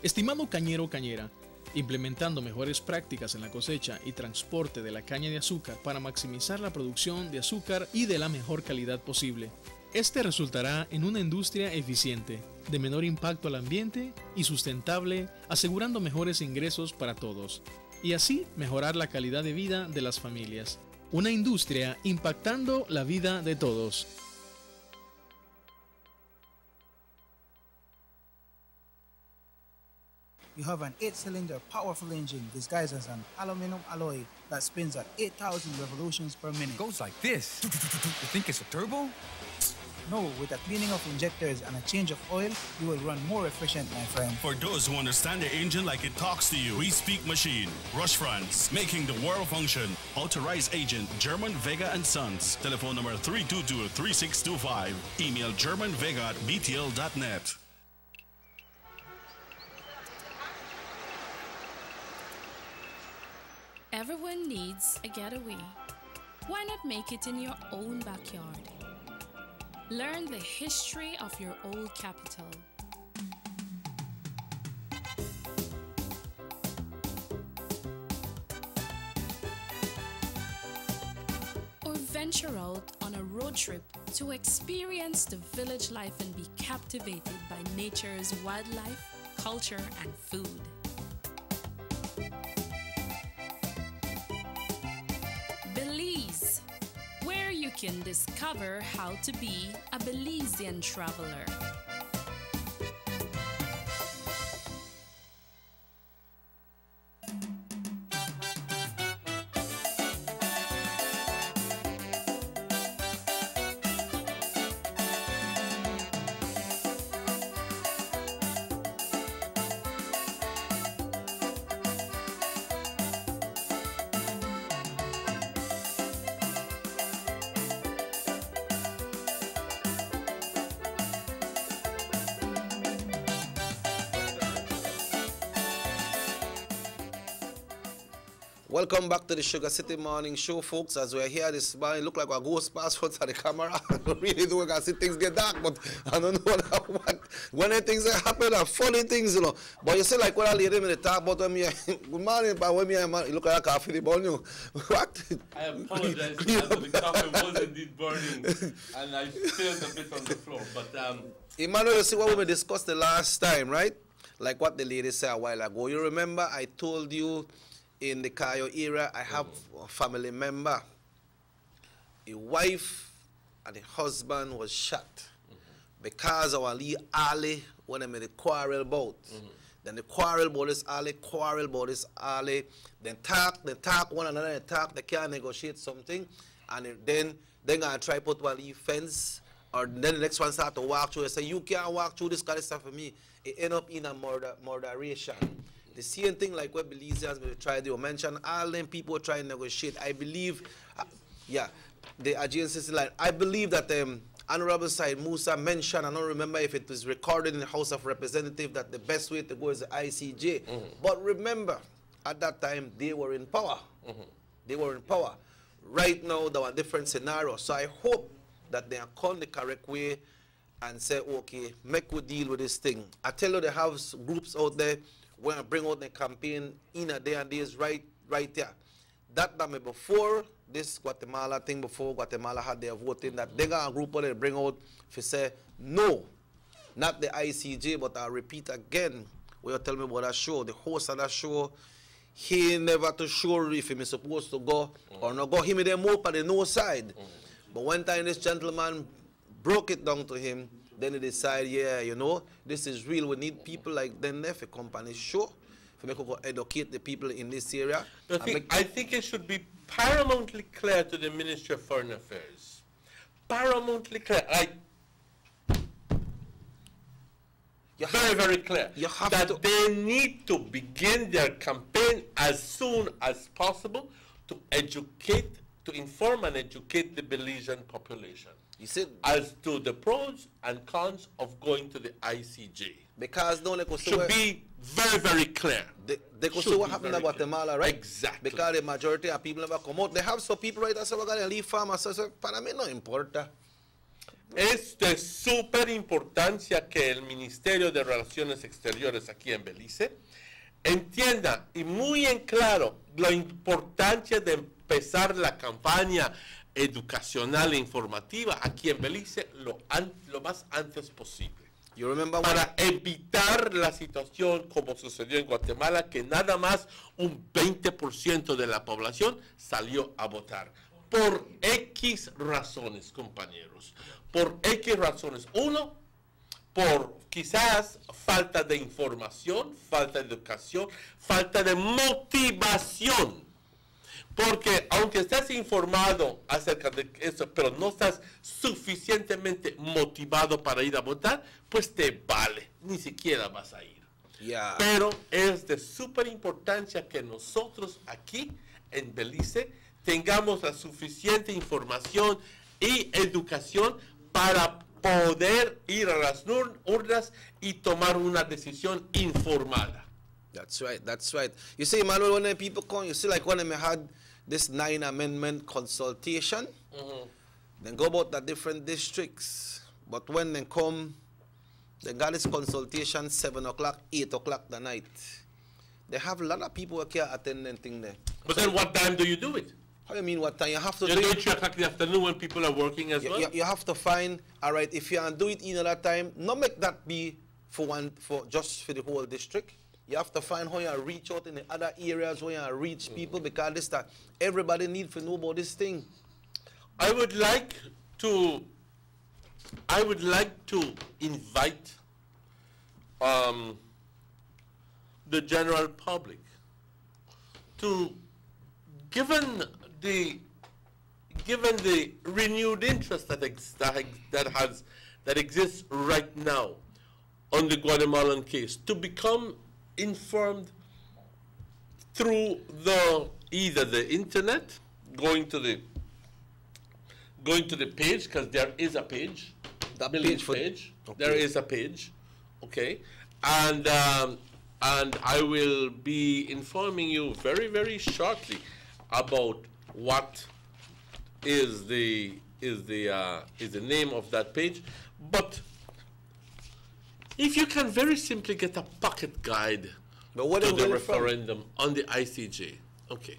O: Estimado cañero o cañera, implementando mejores prácticas en la cosecha y transporte de la caña de azúcar para maximizar la producción de azúcar y de la mejor calidad posible. Este resultará en una industria eficiente, de menor impacto al ambiente y sustentable, asegurando mejores ingresos para todos, y así mejorar la calidad de vida de las familias. Una industria impactando la vida de todos.
F: You have an 8-cylinder powerful engine disguised as an aluminum alloy that spins at 8,000 revolutions per minute.
P: Goes like this. You think it's a turbo?
F: No, with a cleaning of injectors and a change of oil, you will run more efficient, my friend.
H: For those who understand the engine like it talks to you, we speak machine. Rush France, making the world function. Authorized agent, German Vega & Sons. Telephone number 322-3625. Email germanvega@btl.net.
Q: Everyone needs a getaway. Why not make it in your own backyard? Learn the history of your old capital. Or venture out on a road trip to experience the village life and be captivated by nature's wildlife, culture, and food. Belize, where you can discover how to be a Belizean traveler.
K: Welcome back to the Sugar City Morning Show, folks. As we're here this morning, look like a ghost passport to the camera. I don't really do it. I see things get dark, but I don't know what when things happen, are funny things, you know. But you see, like when I lady in the talk about when me, good morning, but when me, you look like a coffee the burn you. What?
B: I apologize because the coffee was indeed burning, and I spilled a bit on the floor. But
K: Emmanuel, you see what we discussed the last time, right? Like what the lady said a while ago. You remember I told you in the Cayo area, I have a family member. A wife and a husband was shot because of a little alley when they made a quarrel about. Then the quarrel about this alley, then talk one another, they can't negotiate something, and then they're gonna try put one little fence, or then the next one start to walk through and say, you can't walk through this kind of stuff for me. It end up in a murderation. The same thing like what Belizeans will try to mention, all them people try to negotiate. I believe, the agencies like, I believe that Honorable Said Musa mentioned, I don't remember if it was recorded in the House of Representatives, that the best way to go is the ICJ. But remember, at that time, they were in power. They were in power. Right now, there are different scenarios. So I hope that they are called the correct way and say, okay, make we deal with this thing. I tell you, they have groups out there when I bring out the campaign in a day and days right there. That time before this Guatemala thing, before Guatemala had their voting, that they got a group out there bring out to say, no, not the ICJ, but I'll repeat again, what you tell me about that show. The host of that show, he never too sure if he is supposed to go or not go. He made them up on the no side. But one time this gentleman broke it down to him, then he decided, yeah, you know, this is real. We need people like them there for company show, for make us educate the people in this area.
B: I think it should be paramountly clear to the Ministry of Foreign Affairs. Paramountly clear. Very, very clear. That they need to begin their campaign as soon as possible to educate, to inform and educate the Belizean population as to the pros and cons of going to the ICJ.
K: Because
B: should be very, very clear.
K: They could see what happened in Guatemala, right?
B: Exactly.
K: Because the majority of people never come out. They have some people right that say, we're going to leave farmers. So, para mí no importa.
B: Es de súper importancia que el Ministerio de Relaciones Exteriores aquí en Belice entienda y muy en claro la importancia de empezar la campaña educacional e informativa aquí en Belice lo más antes posible. Para evitar la situación como sucedió en Guatemala, que nada más un 20% de la población salió a votar. Por X razones, compañeros. Por X razones. Uno, por quizás falta de información, falta de educación, falta de motivación. Porque aunque estés informado acerca de eso, pero no estás suficientemente motivado para ir a votar, pues te vale, ni siquiera vas a ir.
K: Yeah.
B: Pero es de súper importancia que nosotros aquí en Belice tengamos la suficiente información y educación para poder ir a las urnas y tomar una decisión informada.
K: That's right, that's right. You see, Emmanuel, when people come, you see like when they had this 9 amendment consultation, then go about the different districts. But when they come, they got this consultation 7 o'clock, 8 o'clock the night. They have a lot of people who can't attend anything there.
B: But then what time do you do it?
K: How do you mean what time? You have to
B: do
K: do
B: it
K: it
B: 3 o'clock in the afternoon when people are working as well?
K: You have to find, all right, if you can do it in another time, not make that be just for the whole district. You have to find how you reach out in the other areas where you reach people, because this that everybody needs to know about this thing.
B: I would like to invite the general public to, given the renewed interest that exists right now on the Guatemalan case, to become informed through either the internet, going to the page, because there is a page, page. Okay. There is a page, okay, and I will be informing you very, very shortly about what is the name of that page. But if you can very simply get a pocket guide to the referendum on the ICJ, okay.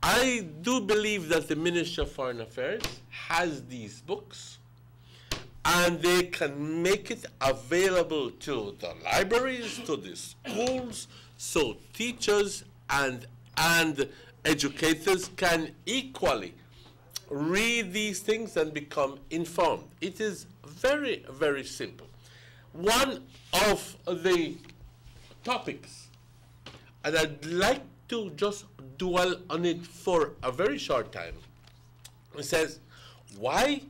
B: I do believe that the Ministry of Foreign Affairs has these books, and they can make it available to the libraries, to the schools, so teachers and educators can equally read these things and become informed. It is very, very simple. One of the topics, and I'd like to just dwell on it for a very short time, it says why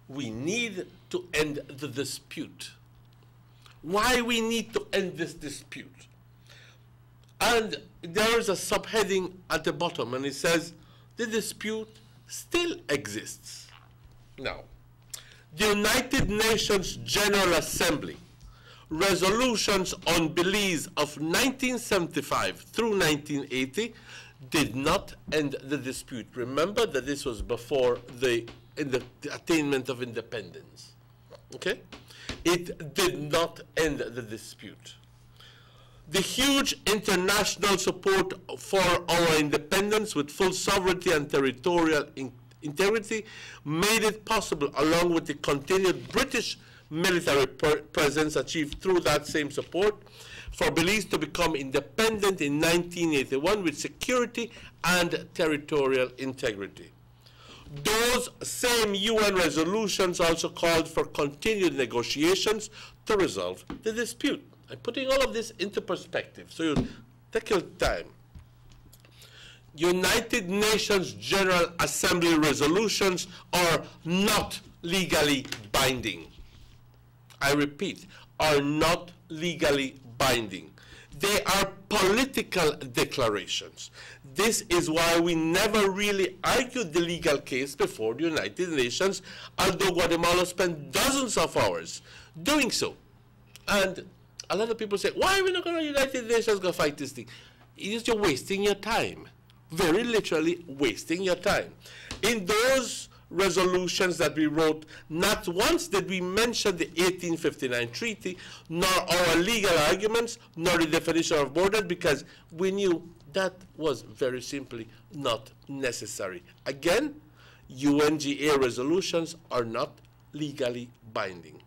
B: we need to end the dispute. Why we need to end this dispute. And there is a subheading at the bottom, and it says the dispute still exists. Now, the United Nations General Assembly resolutions on Belize of 1975 through 1980 did not end the dispute. Remember that this was before the attainment of independence. Okay? It did not end the dispute. The huge international support for our independence with full sovereignty and territorial integrity made it possible, along with the continued British military presence achieved through that same support, for Belize to become independent in 1981 with security and territorial integrity. Those same UN resolutions also called for continued negotiations to resolve the dispute. I'm putting all of this into perspective, so you take your time. United Nations General Assembly resolutions are not legally binding. I repeat, are not legally binding. They are political declarations. This is why we never really argued the legal case before the United Nations, although Guatemala spent dozens of hours doing so. And a lot of people say, why are we not going to United Nations go fight this thing? You're wasting your time. Very literally wasting your time. In those resolutions that we wrote, not once did we mention the 1859 treaty, nor our legal arguments, nor the definition of borders, because we knew that was very simply not necessary. Again, UNGA resolutions are not legally binding.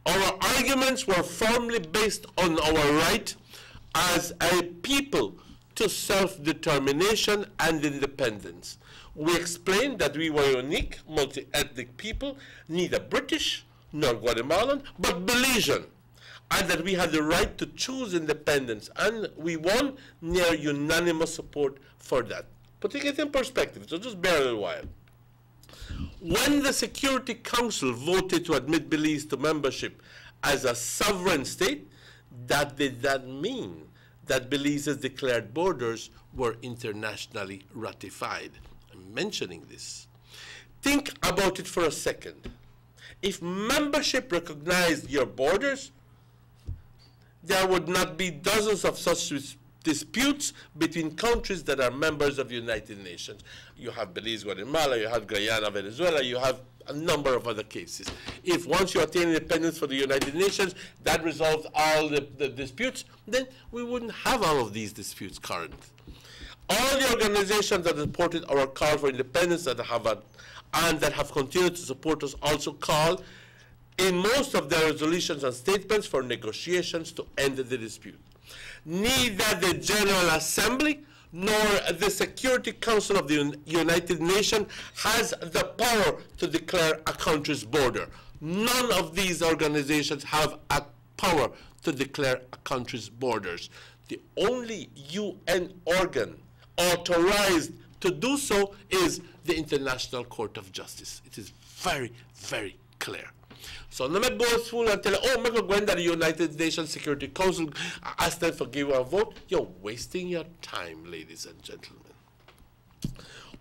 B: Our arguments were firmly based on our right as a people to self-determination and independence. We explained that we were unique, multi-ethnic people, neither British nor Guatemalan, but Belizean, and that we had the right to choose independence, and we won near unanimous support for that. Putting it in perspective, so just bear a little while. When the Security Council voted to admit Belize to membership as a sovereign state, that did not mean that Belize's declared borders were internationally ratified. I'm mentioning this. Think about it for a second. If membership recognized your borders, there would not be dozens of such disputes between countries that are members of the United Nations. You have Belize, Guatemala, you have Guyana, Venezuela, you have a number of other cases. If once you attain independence for the United Nations, that resolves all the disputes, then we wouldn't have all of these disputes current. All the organizations that supported our call for independence and that have continued to support us also call in most of their resolutions and statements for negotiations to end the dispute. Neither the General Assembly nor the Security Council of the United Nations has the power to declare a country's border. None of these organizations have a power to declare a country's borders. The only UN organ authorized to do so is the International Court of Justice. It is very, very clear. So let me go through and tell you, oh, I'm going to the United Nations Security Council, ask them to give a vote. You're wasting your time, ladies and gentlemen.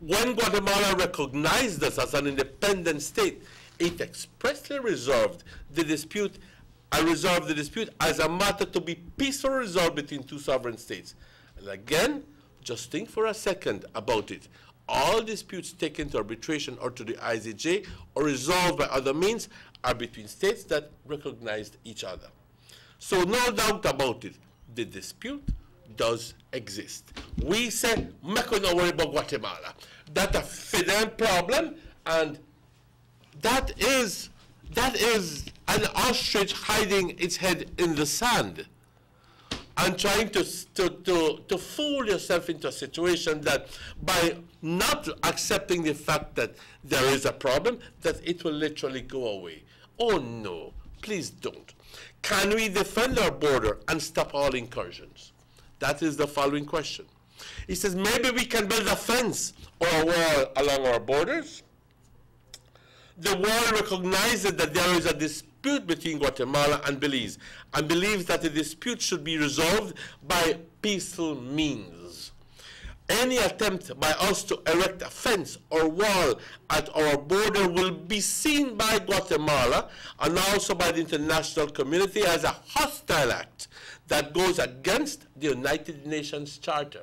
B: When Guatemala recognized us as an independent state, it expressly resolved the dispute as a matter to be peacefully resolved between two sovereign states. And again, just think for a second about it. All disputes taken to arbitration or to the ICJ or resolved by other means are between states that recognized each other. So no doubt about it, the dispute does exist. We say, make no worry about Guatemala. That's a Fidel problem, and that is an ostrich hiding its head in the sand and trying to fool yourself into a situation that by not accepting the fact that there is a problem, that it will literally go away. Oh no, please don't. Can we defend our border and stop all incursions? That is the following question. He says, maybe we can build a fence or a wall along our borders. The world recognizes that there is a dispute between Guatemala and Belize and believes that the dispute should be resolved by peaceful means. Any attempt by us to erect a fence or wall at our border will be seen by Guatemala and also by the international community as a hostile act that goes against the United Nations Charter.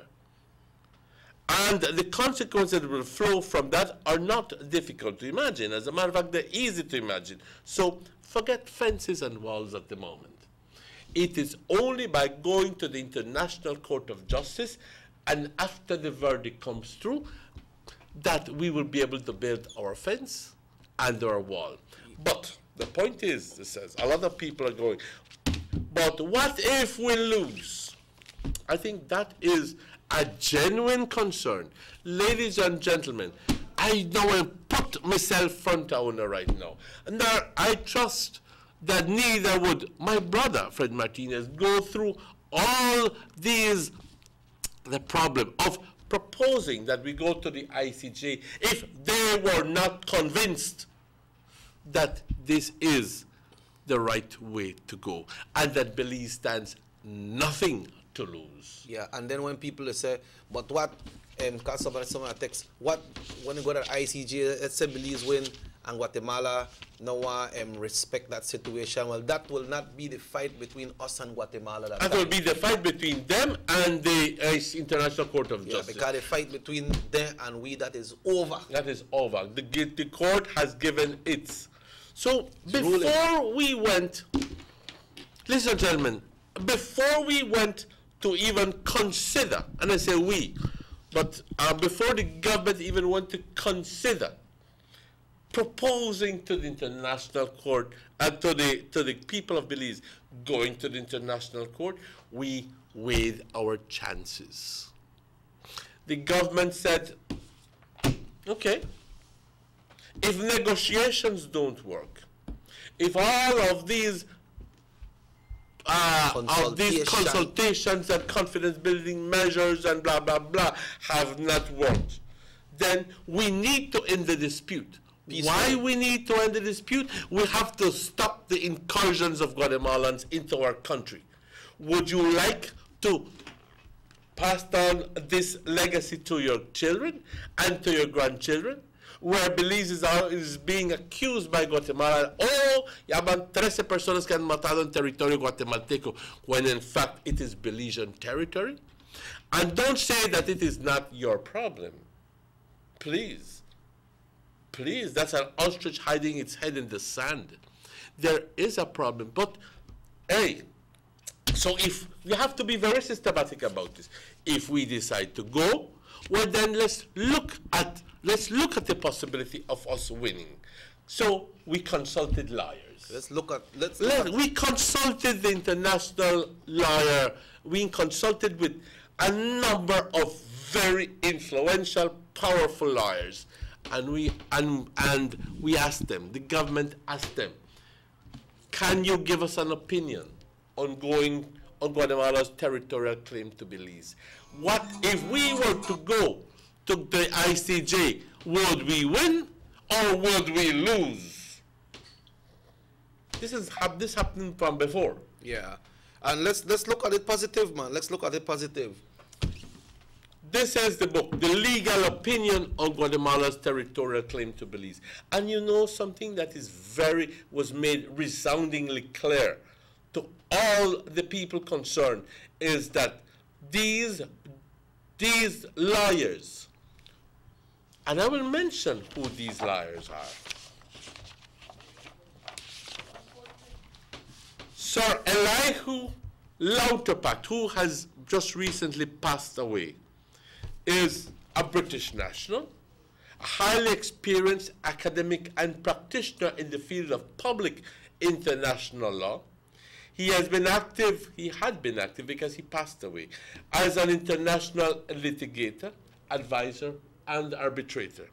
B: And the consequences that will flow from that are not difficult to imagine. As a matter of fact, they're easy to imagine. So forget fences and walls at the moment. It is only by going to the International Court of Justice and after the verdict comes through that we will be able to build our fence and our wall. But the point is, it says, a lot of people are going, but what if we lose? I think that is a genuine concern. Ladies and gentlemen, I know I put myself front owner right now. And I trust that neither would my brother, Fred Martinez, go through all these, the problem of proposing that we go to the ICJ if they were not convinced that this is the right way to go and that Belize stands nothing to lose.
K: Yeah, and then when people say, but what, because someone text, what, when you go to ICJ, let's say Belize win, and Guatemala now respect that situation. Well, that will not be the fight between us and Guatemala.
B: That will be the fight between them and the International Court of Justice.
K: Yeah, because the fight between them and we, that is over.
B: That is over. The court has given its. So before we went, ladies and gentlemen, before we went to even consider, and I say we, but before the government even went to consider proposing to the International Court and to the people of Belize going to the International Court, we weighed our chances. The government said, okay, if negotiations don't work, if all of these consultations and confidence-building measures and blah, blah, blah have not worked, then we need to end the dispute. Why we need to end the dispute? We have to stop the incursions of Guatemalans into our country. Would you like to pass down this legacy to your children and to your grandchildren? Where Belize is being accused by Guatemala, oh, ya van 13 personas que han matado en territorio guatemalteco, when in fact it is Belizean territory? And don't say that it is not your problem. Please. Please, that's an ostrich hiding its head in the sand. There is a problem, but hey, so if we have to be very systematic about this, if we decide to go, well then let's look at the possibility of us winning. So we consulted lawyers. We consulted the international lawyer. We consulted with a number of very influential, powerful lawyers. And we asked them, the government asked them, can you give us an opinion on going on Guatemala's territorial claim to Belize? What if we were to go to the ICJ, would we win or would we lose? This happened from before.
K: Yeah, and let's look at it positive, man. Let's look at it positive.
B: This is the book, The Legal Opinion on Guatemala's Territorial Claim to Belize. And you know something that was made resoundingly clear to all the people concerned is that these lawyers, and I will mention who these lawyers are. Sir Elihu Lauterpacht, who has just recently passed away, is a British national, a highly experienced academic and practitioner in the field of public international law. He had been active because he passed away, as an international litigator, advisor, and arbitrator.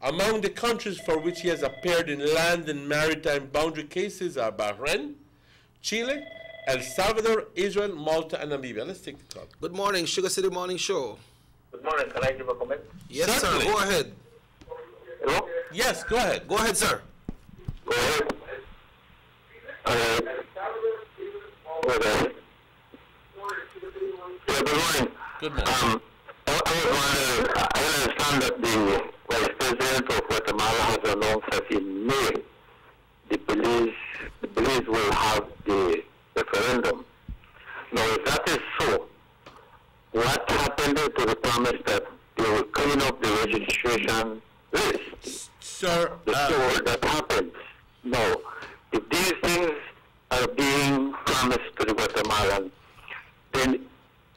B: Among the countries for which he has appeared in land and maritime boundary cases are Bahrain, Chile, El Salvador, Israel, Malta, and Namibia. Let's take the call.
K: Good morning, Sugar City Morning Show.
R: Good morning. Can I give a comment?
K: Yes, certainly. Sir. Go ahead.
R: Hello?
B: Yes, go ahead.
K: Go ahead, sir.
R: Go ahead. Good morning.
B: Good morning.
L: I understand that the Vice President of Guatemala has announced that in May, the Belize will have the referendum. Now, if that is so, what happened to the promise that they will clean up the registration list?
B: Sir,
L: before that happens. No. If these things are being promised to the Guatemalans, then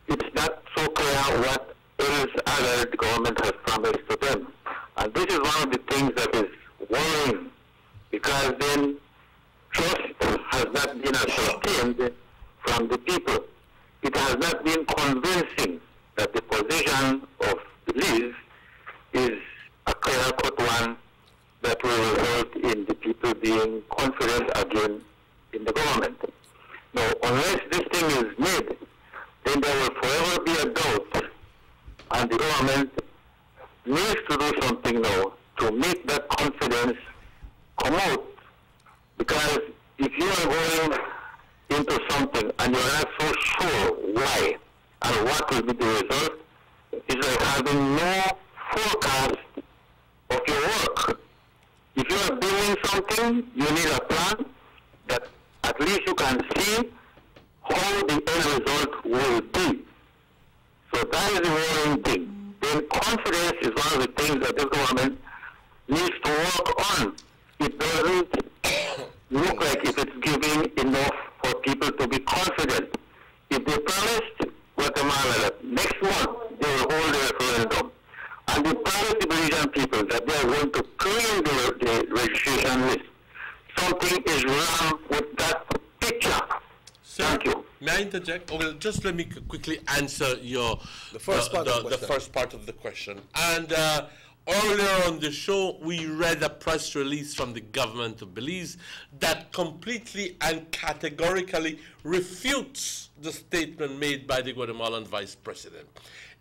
L: it's not so clear what else other the government has promised to them. And this is one of the things that is worrying, because then trust has not been sustained from the people. It has not been convincing that the position of Belize is a clear-cut one that will result in the people being confident again in the government. Now, unless this thing is made, then there will forever be a doubt, and the government needs to do something now to make that confidence come out. Because if you are going into something and you're not so sure why and what will be the result, it's like having no forecast of your work. If If you are building something, you need a plan that at least you can see how the end result will be. So that is the worrying thing. Then confidence is one of the things that this government needs to work on. It doesn't look like if it's giving enough for people to be confident. If they promised Guatemala that next month they will hold a referendum, and they promised the Belizean people that they are going to clean the registration list, something is wrong with that picture. Thank you.
B: May I interject? Okay, just let me quickly answer the first part of the question. And earlier on the show, we read a press release from the government of Belize that completely and categorically refutes the statement made by the Guatemalan vice president.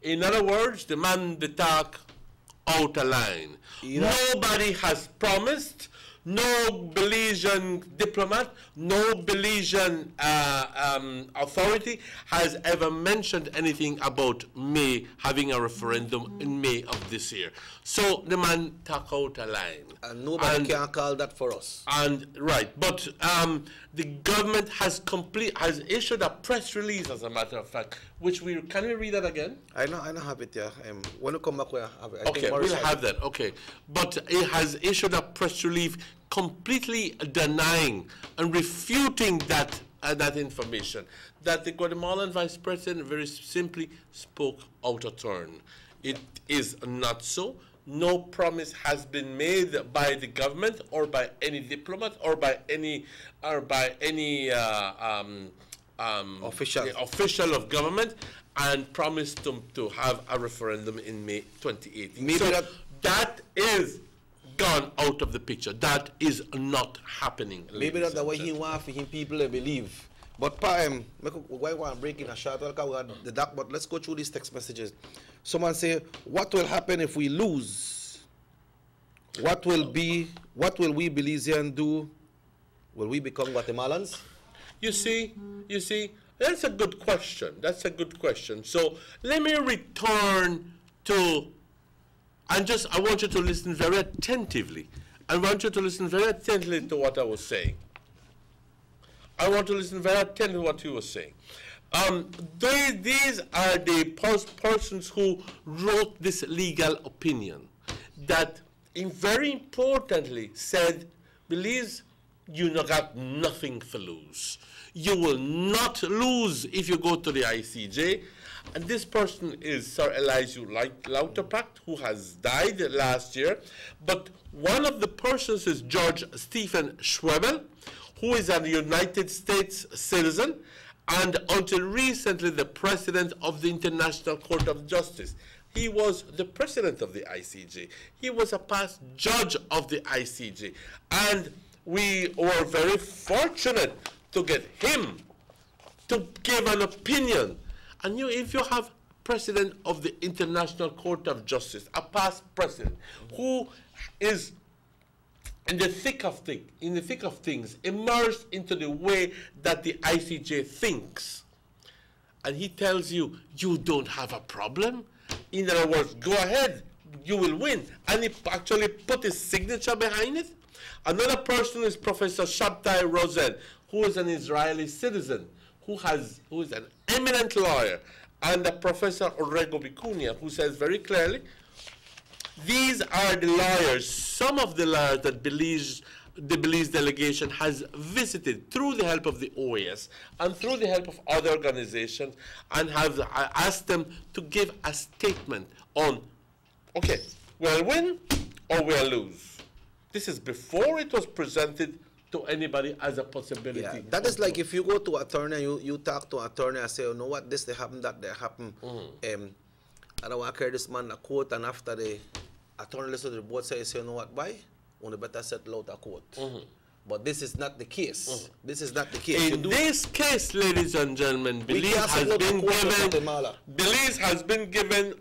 B: In other words, the man they talk out of line. Nobody has promised. No Belizean diplomat, no Belizean authority has ever mentioned anything about May having a referendum in May of this year. So the man talk out a line.
K: And nobody can call that for us.
B: And right, but the government has issued a press release, as a matter of fact, which can we read that again?
K: I don't have it here. When you come back, we'll have it.
B: Okay, we'll have that. Okay, but it has issued a press release completely denying and refuting that information, that the Guatemalan vice president very simply spoke out of turn. It is not so. No promise has been made by the government or by any diplomat or by any official of government, and promised to have a referendum in May 2018. So that is gone out of the picture. That is not happening.
K: Maybe that's the way he wants for him people to believe. But why want to break in a short the doc, but let's go through these text messages. Someone say, what will happen if we lose? What will we Belizeans do? Will we become Guatemalans?
B: You see, that's a good question. That's a good question. So let me return to, I want you to listen very attentively. I want you to listen very attentively to what I was saying. I want to listen very attentively to what you were saying. These are the persons who wrote this legal opinion that very importantly said, Belize, you got nothing to lose. You will not lose if you go to the ICJ. And this person is Sir Elihu Lauterpacht, who has died last year. But one of the persons is George Stephen Schwebel, who is a United States citizen, and until recently the president of the International Court of Justice. He was the president of the ICJ. He was a past judge of the ICJ. And we were very fortunate to get him to give an opinion. And if you have president of the International Court of Justice, a past president, who is in the thick of things, immersed into the way that the ICJ thinks, and he tells you, you don't have a problem. In other words, go ahead, you will win. And he actually put his signature behind it. Another person is Professor Shabtai Rosen, who is an Israeli citizen, who is an eminent lawyer, and Professor Orrego Vicuña, who says very clearly, these are the lawyers, some of the lawyers that the Belize delegation has visited through the help of the OAS and through the help of other organizations, and have asked them to give a statement on, okay, we'll win or we'll lose. This is before it was presented to anybody as a possibility.
K: Yeah, that is like if you go to attorney, you talk to attorney and say, you know what, this they happen, that they happen. I don't want to carry this man a court, and after the attorney listen to the board say, you know what, why? Only better settle out a court. But this is not the case. This is not the case.
B: In this case, ladies and gentlemen, Belize has been given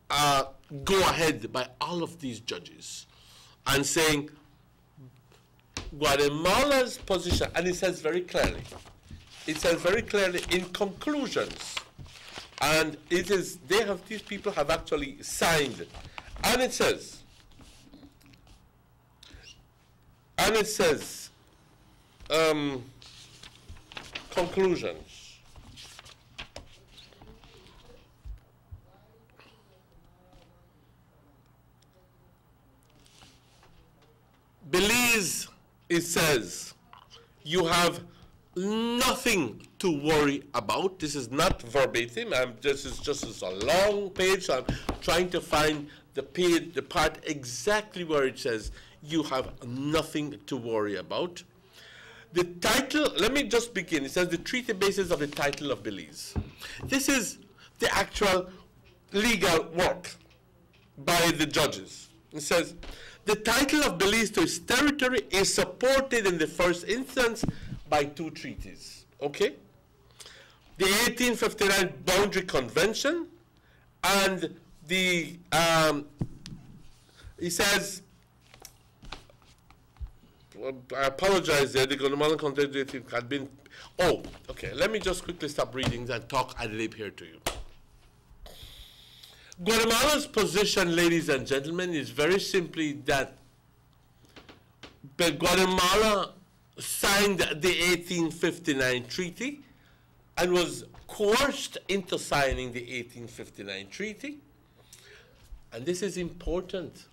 B: go ahead by all of these judges, and saying Guatemala's position, and it says very clearly in conclusions, and it is these people have actually signed, and it says, And it says, conclusions. Belize, it says, you have nothing to worry about. This is not verbatim. This is just a long page. So I'm trying to find the part exactly where it says you have nothing to worry about. The title, let me just begin. It says the treaty basis of the title of Belize. This is the actual legal work by the judges. It says, the title of Belize to its territory is supported in the first instance by two treaties, okay? The 1859 Boundary Convention and the, it says, I apologize there, the Guatemalan Constitution had been, oh, okay, let me just quickly stop reading and talk ad lib here to you. Guatemala's position, ladies and gentlemen, is very simply that Guatemala signed the 1859 treaty and was coerced into signing the 1859 treaty. And this is important,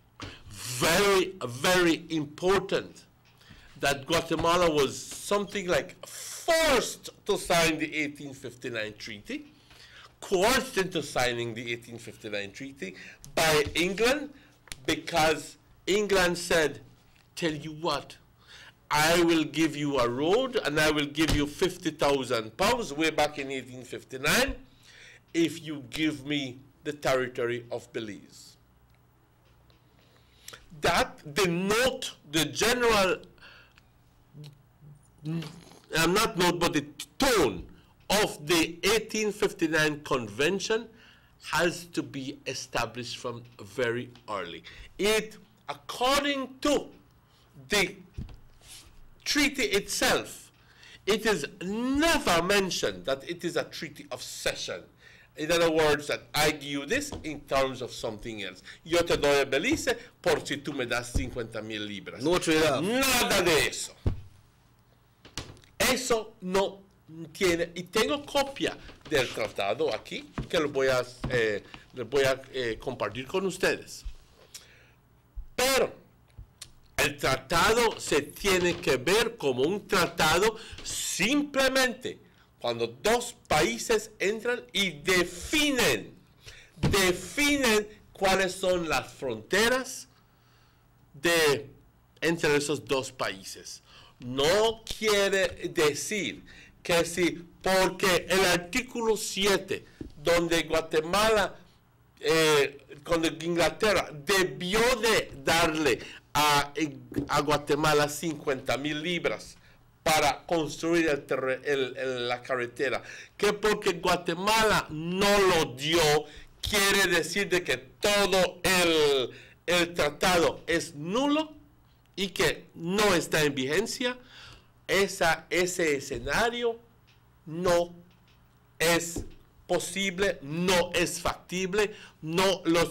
B: very, very important, that Guatemala was something like forced to sign the 1859 treaty, coerced into signing the 1859 treaty by England, because England said, tell you what, I will give you a road and I will give you 50,000 pounds way back in 1859 if you give me the territory of Belize. That the note, the general, not note, but the tone of the 1859 convention has to be established from very early. It, according to the treaty itself, it is never mentioned that it is a treaty of cession. In other words, that I give you this in terms of something else. Yo te doy a Belize por si tú me das 50,000 libras.
K: No trade-off.
B: Nada de eso. Eso no tiene, y tengo copia del tratado aquí, que les voy a compartir con ustedes. Pero el tratado se tiene que ver como un tratado simplemente cuando dos países entran y definen cuáles son las fronteras entre esos dos países. No quiere decir que si, porque el artículo 7, donde Guatemala, cuando Inglaterra debió de darle a Guatemala 50,000 libras para construir la carretera, que porque Guatemala no lo dio, quiere decir de que todo el tratado es nulo y que no está en vigencia. Ese escenario no es posible, no es factible, no, la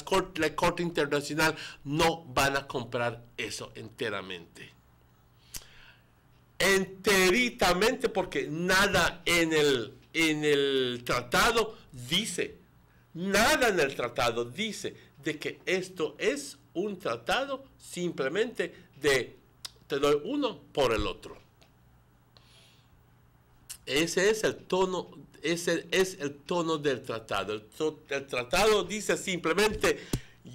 B: Corte Internacional no van a comprar eso enteramente. Enteritamente, porque nada en el tratado dice, de que esto es un tratado simplemente de te doy uno por el otro. Ese es el tono, ese es el tono del tratado. El tratado dice simplemente,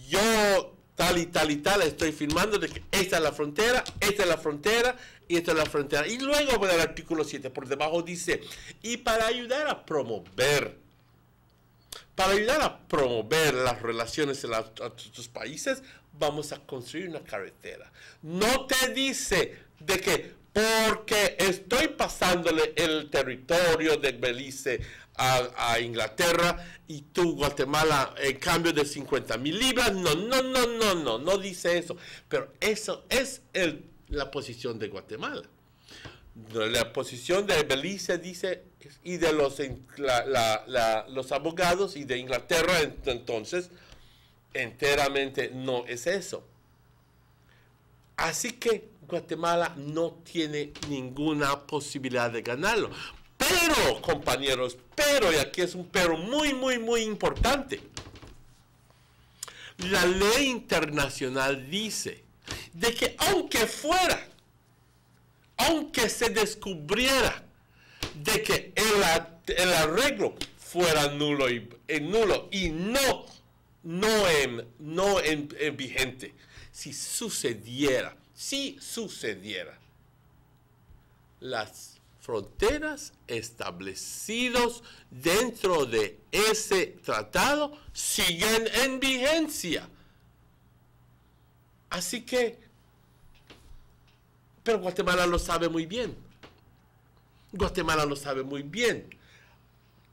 B: yo tal y tal y tal estoy firmando de que esta es la frontera, esta es la frontera y esta es la frontera. Y luego por el artículo 7 por debajo dice, y para ayudar a promover las relaciones entre los países, vamos a construir una carretera. No te dice de que porque estoy pasándole el territorio de Belice a Inglaterra y tú, Guatemala, en cambio de 50,000 libras, no dice eso. Pero eso es la posición de Guatemala. La posición de Belice dice, y de los abogados y de Inglaterra, entonces, enteramente no es eso. Así que Guatemala no tiene ninguna posibilidad de ganarlo. Pero, compañeros, y aquí es un pero muy, muy, muy importante. La ley internacional dice de que aunque se descubriera de que el arreglo fuera nulo y no vigente, si sucediera, las fronteras establecidas dentro de ese tratado siguen en vigencia. Así que, pero Guatemala lo sabe muy bien.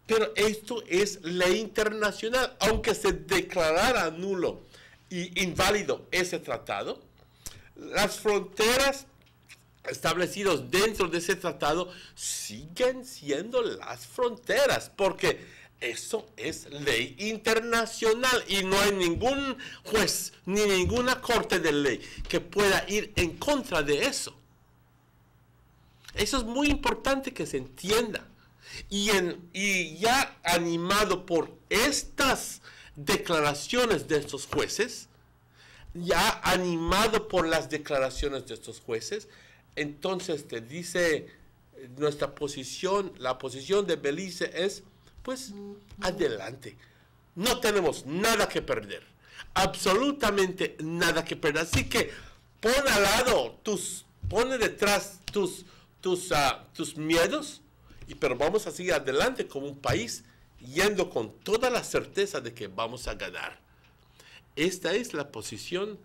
B: Pero esto es ley internacional. Aunque se declarara nulo y inválido ese tratado, las fronteras establecidos dentro de ese tratado siguen siendo las fronteras, porque eso es ley internacional y no hay ningún juez ni ninguna corte de ley que pueda ir en contra de eso. Eso es muy importante que se entienda. Y ya animado por estas declaraciones de estos jueces, entonces te dice nuestra posición, la posición de Belice es, pues, adelante. No tenemos nada que perder, absolutamente nada que perder. Así que pone detrás tus miedos, pero vamos a seguir adelante como un país, yendo con toda la certeza de que vamos a ganar. Esta es la posición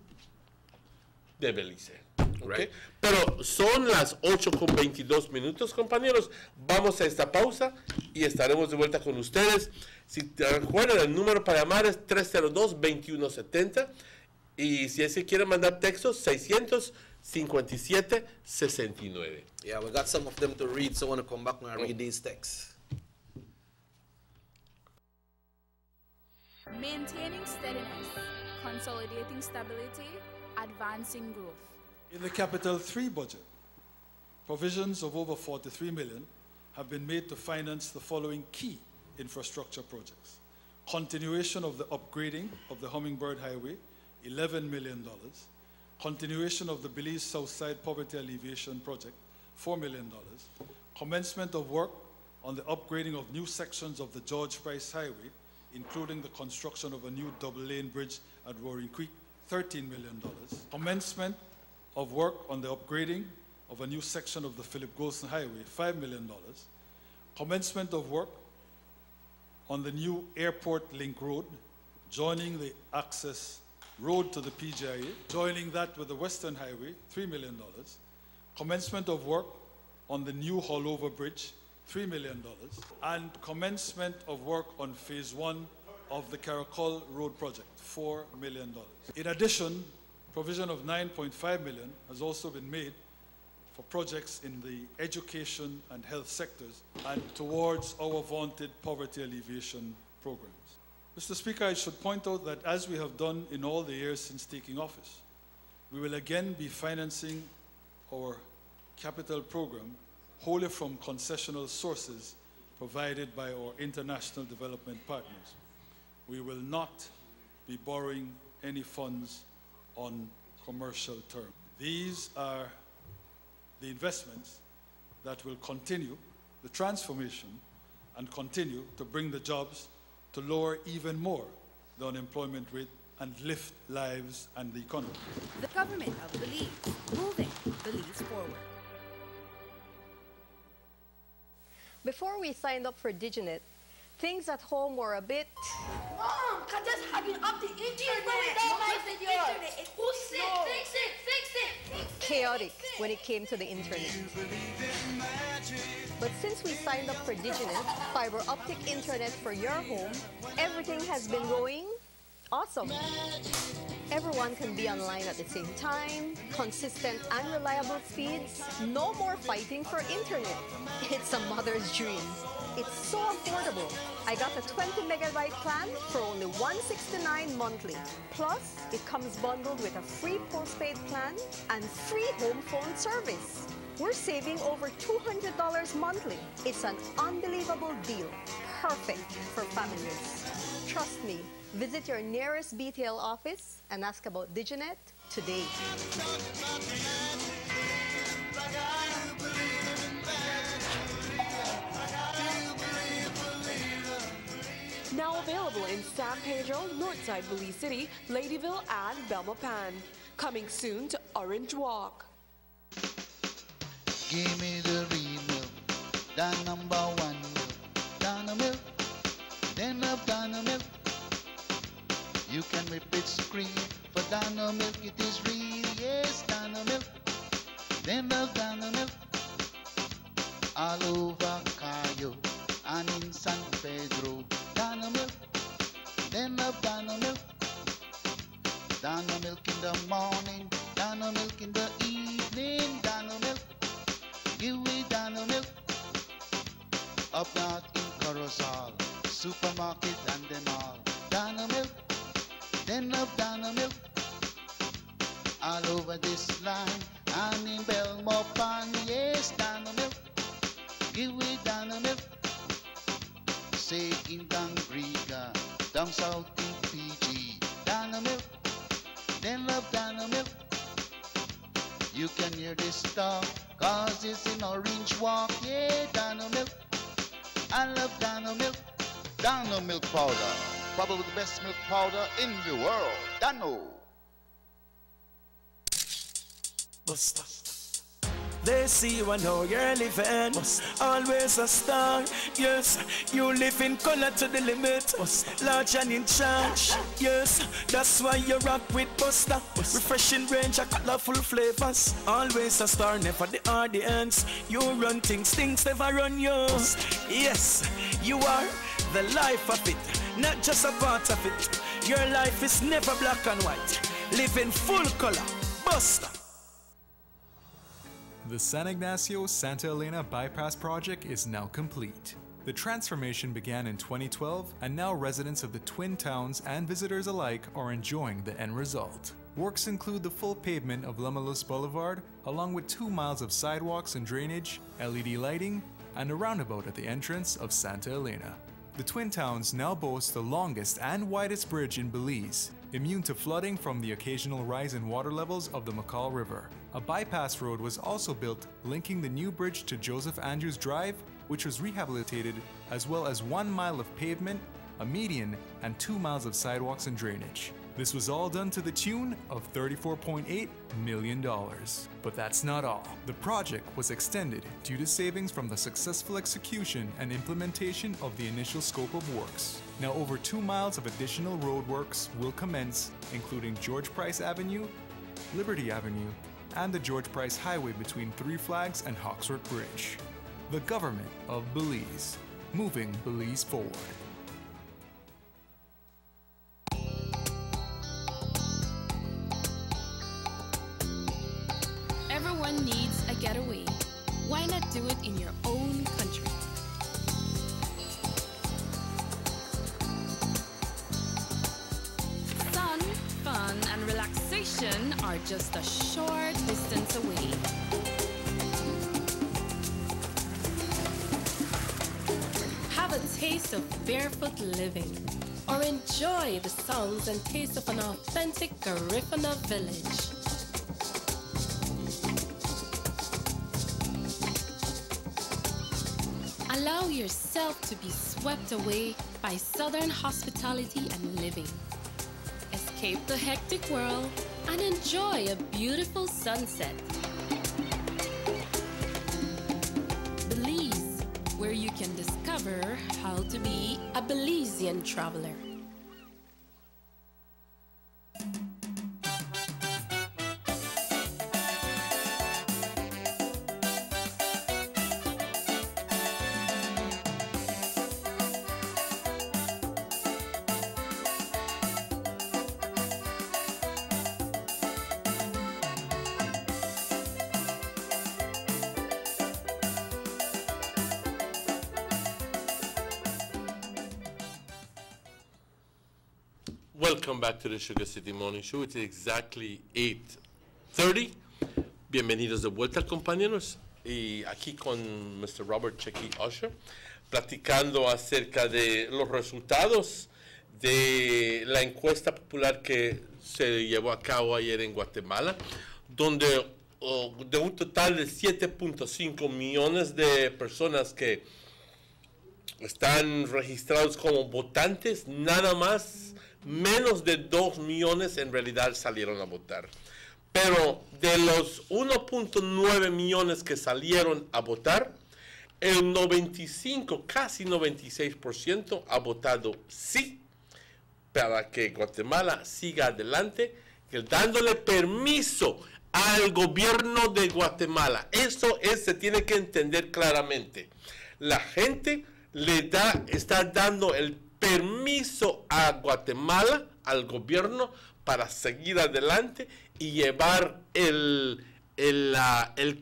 B: de Belice. Okay. Pero son las 8:22, compañeros. Vamos a esta pausa y estaremos de vuelta con ustedes. Si te recuerdan, el número para llamar es 302-2170. Y si es que quieren mandar textos, 657-69.
K: Yeah, we got some of them to read, so I want to come back and read these texts.
S: Maintaining steadiness, consolidating stability, advancing growth.
T: In the Capital 3 budget, provisions of over $43 million have been made to finance the following key infrastructure projects. Continuation of the upgrading of the Hummingbird Highway, $11 million. Continuation of the Belize Southside Poverty Alleviation Project, $4 million. Commencement of work on the upgrading of new sections of the George Price Highway, including the construction of a new double-lane bridge at Roaring Creek, $13 million. Commencement of work on the upgrading of a new section of the Philip Golson Highway, $5 million. Commencement of work on the new Airport Link Road, joining the access road to the PGIA, joining that with the Western Highway, $3 million. Commencement of work on the new Hallover Bridge, $3 million. And commencement of work on phase 1 of the Caracol Road project, $4 million. In addition, provision of $9.5 million has also been made for projects in the education and health sectors and towards our vaunted poverty alleviation programs. Mr. Speaker, I should point out that as we have done in all the years since taking office, we will again be financing our capital program wholly from concessional sources provided by our international development partners. We will not be borrowing any funds on commercial terms. These are the investments that will continue the transformation and continue to bring the jobs to lower even more the unemployment rate and lift lives and the economy.
E: The government of Belize, moving Belize forward.
U: Before we signed up for DigiNet, things at home were a bit...
V: Mom, just having up the internet. Who's sick? Fix it.
U: Chaotic when it came to the internet. But since we signed up for DigiNet, fiber optic internet for your home, everything has been going Awesome. Everyone can be online at the same time, consistent and reliable speeds, no more fighting for internet. It's a mother's dream. It's so affordable. I got a 20 megabyte plan for only $169 monthly. Plus, it comes bundled with a free postpaid plan and free home phone service. We're saving over $200 monthly. It's an unbelievable deal. Perfect for families. Trust me, visit your nearest BTL office and ask about Diginet today.
D: Now available in San Pedro, Northside Belize City, Ladyville, and Belmopan. Coming soon to Orange Walk.
A: Give me the real milk, the number one milk, Dano milk, then love Dano milk. You can whip it scream, for Dano milk it is real, yes, Dano milk, then love Dano milk. All over Cayo and in San Pedro, Dano milk, then love Dano milk. Dano milk in the morning, Dano milk in the evening, Dano milk. Give me Dano milk. Up north in Corozal, supermarket and them all. Dano milk, then love Dano milk. All over this land and in Belmopan, yes, Dano milk. Give me Dano milk. Say in Dangriga, down south in Fiji, Dano milk, then love Dano milk. You can hear this talk, cause it's in Orange Walk, yeah, Dano milk. I love Dano milk. Dano milk powder, probably the best milk powder in the world. Dano.
C: Buster. They see you and how you're living. Always a star. Yes, you live in color to the limit. Large and in charge. Yes, that's why you rock with Buster. Refreshing range of colorful flavors. Always a star, never the audience. You run things never run you. Yes, you are the life of it, not just a part of it. Your life is never black and white. Live in full color. Buster.
W: The San Ignacio-Santa Elena Bypass project is now complete. The transformation began in 2012, and now residents of the Twin Towns and visitors alike are enjoying the end result. Works include the full pavement of Lamalus Boulevard, along with 2 miles of sidewalks and drainage, LED lighting, and a roundabout at the entrance of Santa Elena. The Twin Towns now boast the longest and widest bridge in Belize, immune to flooding from the occasional rise in water levels of the McCall River. A bypass road was also built linking the new bridge to Joseph Andrews Drive, which was rehabilitated, as well as 1 mile of pavement, a median, and 2 miles of sidewalks and drainage. This was all done to the tune of $34.8 million. But that's not all. The project was extended due to savings from the successful execution and implementation of the initial scope of works. Now over 2 miles of additional roadworks will commence, including George Price Avenue, Liberty Avenue, and the George Price Highway between Three Flags and Hawksworth Bridge. The government of Belize, moving Belize forward.
Q: Everyone needs a getaway. Why not do it in your own country? Sun, fun, and relaxation are just a short distance away. Have a taste of barefoot living, or enjoy the sounds and taste of an authentic Garifuna village. Allow yourself to be swept away by Southern hospitality and living. Escape the hectic world and enjoy a beautiful sunset. Belize, where you can discover how to be a Belizean traveler.
B: Welcome back to the Sugar City Morning Show. It's exactly 8:30. Bienvenidos de vuelta, compañeros. Y aquí con Mr. Robert Checky Usher, platicando acerca de los resultados de la encuesta popular que se llevó a cabo ayer en Guatemala, donde de un total de 7.5 millones de personas que están registrados como votantes, nada más, menos de 2 millones en realidad salieron a votar. Pero de los 1.9 millones que salieron a votar, el 95, casi 96% ha votado sí para que Guatemala siga adelante, dándole permiso al gobierno de Guatemala. Eso se tiene que entender claramente. La gente está dando el permiso a Guatemala, al gobierno, para seguir adelante y llevar el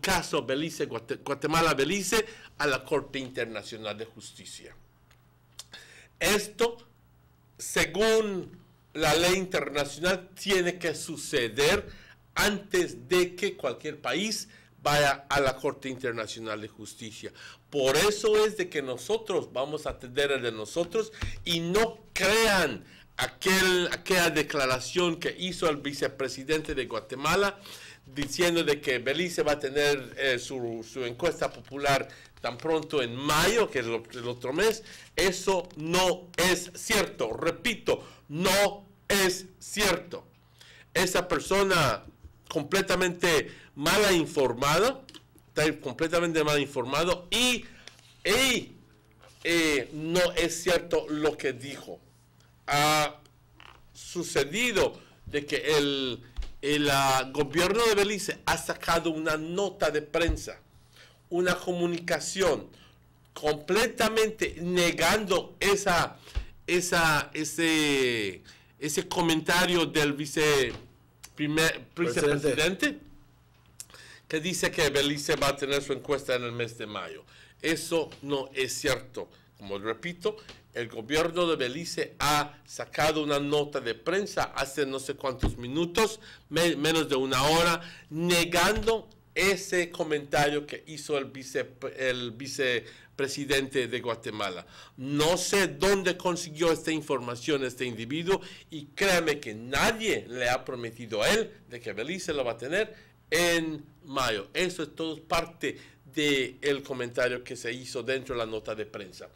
B: caso Guatemala-Belice a la Corte Internacional de Justicia. Esto, según la ley internacional, tiene que suceder antes de que cualquier país vaya a la Corte Internacional de Justicia. Por eso es de que nosotros vamos a atender el de nosotros y no crean aquella declaración que hizo el vicepresidente de Guatemala diciendo de que Belice va a tener su encuesta popular tan pronto en mayo, que es el otro mes. Eso no es cierto. Repito, no es cierto. Esa persona completamente mal informado y no es cierto lo que dijo. Ha sucedido de que el gobierno de Belice ha sacado una nota de prensa, una comunicación completamente negando ese comentario del vicepresidente que dice que Belice va a tener su encuesta en el mes de mayo. Eso no es cierto. Como repito, el gobierno de Belice ha sacado una nota de prensa hace no sé cuántos minutos, menos de una hora, negando ese comentario que hizo el vicepresidente de Guatemala. No sé dónde consiguió esta información este individuo y créame que nadie le ha prometido a él de que Belice lo va a tener en mayo. Eso es todo parte del comentario que se hizo dentro de la nota de prensa.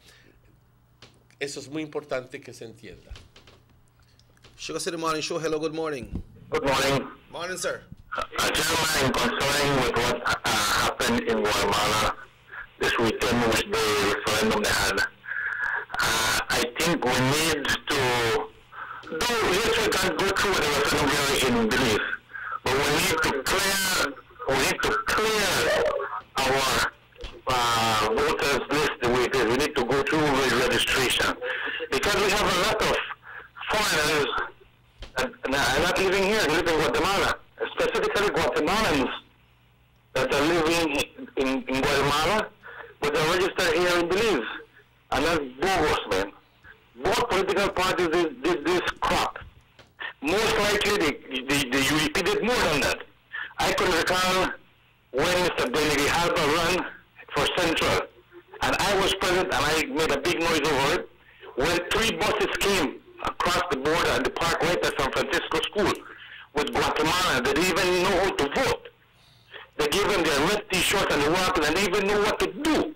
B: Eso es muy importante que se entienda.
K: Sugar City Morning Show, hello, good morning.
L: Good morning.
K: Morning, sir.
L: Gentlemen, concerning with what happened in Guatemala this weekend with the referendum they had, I think we need to yes, we can go through with the referendum here in Belize, but we need to clear our voters list the way it is. We need to go through with registration because we have a lot of foreigners that are not living here, they live in Guatemala, specifically Guatemalans that are living in Guatemala, but they're registered here in Belize. And that's bogus, man. Both political parties did this crap. Most likely, the UEP did more than that. I can recall when Mr. Benny Halba ran for Central, and I was present, and I made a big noise over it, when 3 buses came across the border at the park right at San Francisco School with Guatemala. They didn't even know how to vote. They gave them their red T-shirts and the walk, and they didn't even know what to do.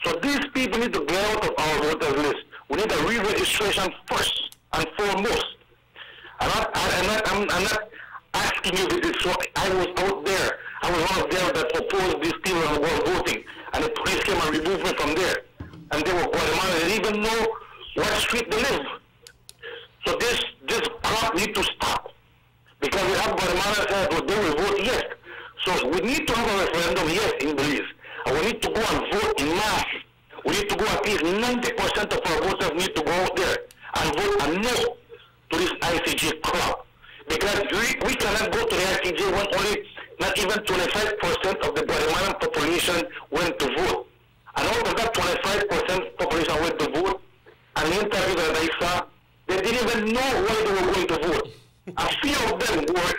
L: So these people need to get out of our voters list. We need a re-registration first and foremost. I'm not asking you this. So I was out there. I was one of them that opposed these people who were voting, and the police came and removed me from there. And they were Guatemala. They didn't even know what street they live. So this crap need to stop. Because we have Guatemala that they will vote yes. So we need to have a referendum yes in Belize. And we need to go and vote in mass. We need to go at least 90% of our voters need to go out there and vote a no to this ICJ crap. Because we cannot go to the ICJ when only not even 25% of the Guatemalan population went to vote. And out of that 25% population went to vote, and the interview that I saw, They didn't even know why they were going to vote. A few of them were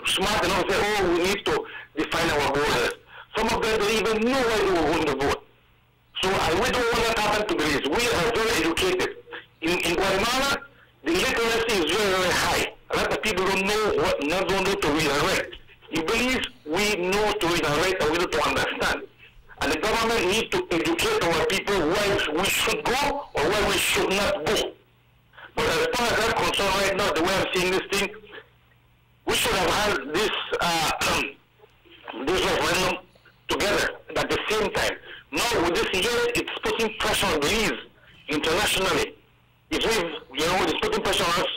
L: smart enough to say, oh, we need to define our borders. Some of them didn't even know why they were going to vote. So we don't want that to happen to Belize. We are very educated. In Guatemala, the literacy is very, very high. A lot of people don't know to read and write. In Belize, we know to read and write and we know to understand. And the government needs to educate our people where we should go or where we should not go. But as far as I'm concerned right now, the way I'm seeing this thing, we should have had this this referendum together at the same time. Now with this, yes, it's putting pressure on Belize internationally. It's putting pressure on us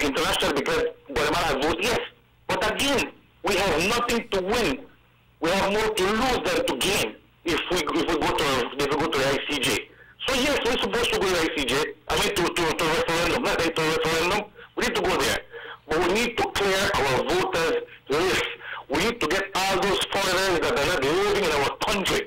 L: internationally because Guatemala voted yes. But again, we have nothing to win. We have more to lose than to gain if we go to the ICJ. So yes, we're supposed to go to the ICJ. I mean to referendum, not to referendum. We need to go there, but we need to clear our voters list. We need to get all those foreigners that are not living in our country.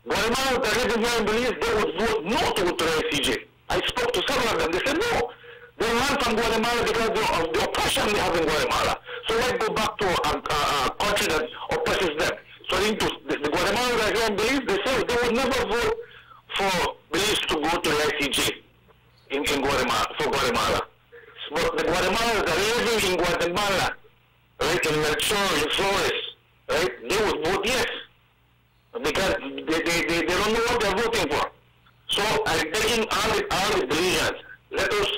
L: Guatemala, that living here in Belize, they would vote no to go to the ICJ. I spoke to several of them. They said no. They ran from Guatemala because of the oppression they have in Guatemala. So let's go back to a country that oppresses them. So I think the Guatemala that are here in Belize, they say they would never vote for Belize to go to the ICJ in Guatemala, for Guatemala. But the Guatemalans that are living in Guatemala, right, in Melchor, in Flores, right, they would vote yes. Because they don't know what they're voting for. So I'm begging all the Belizeans, let us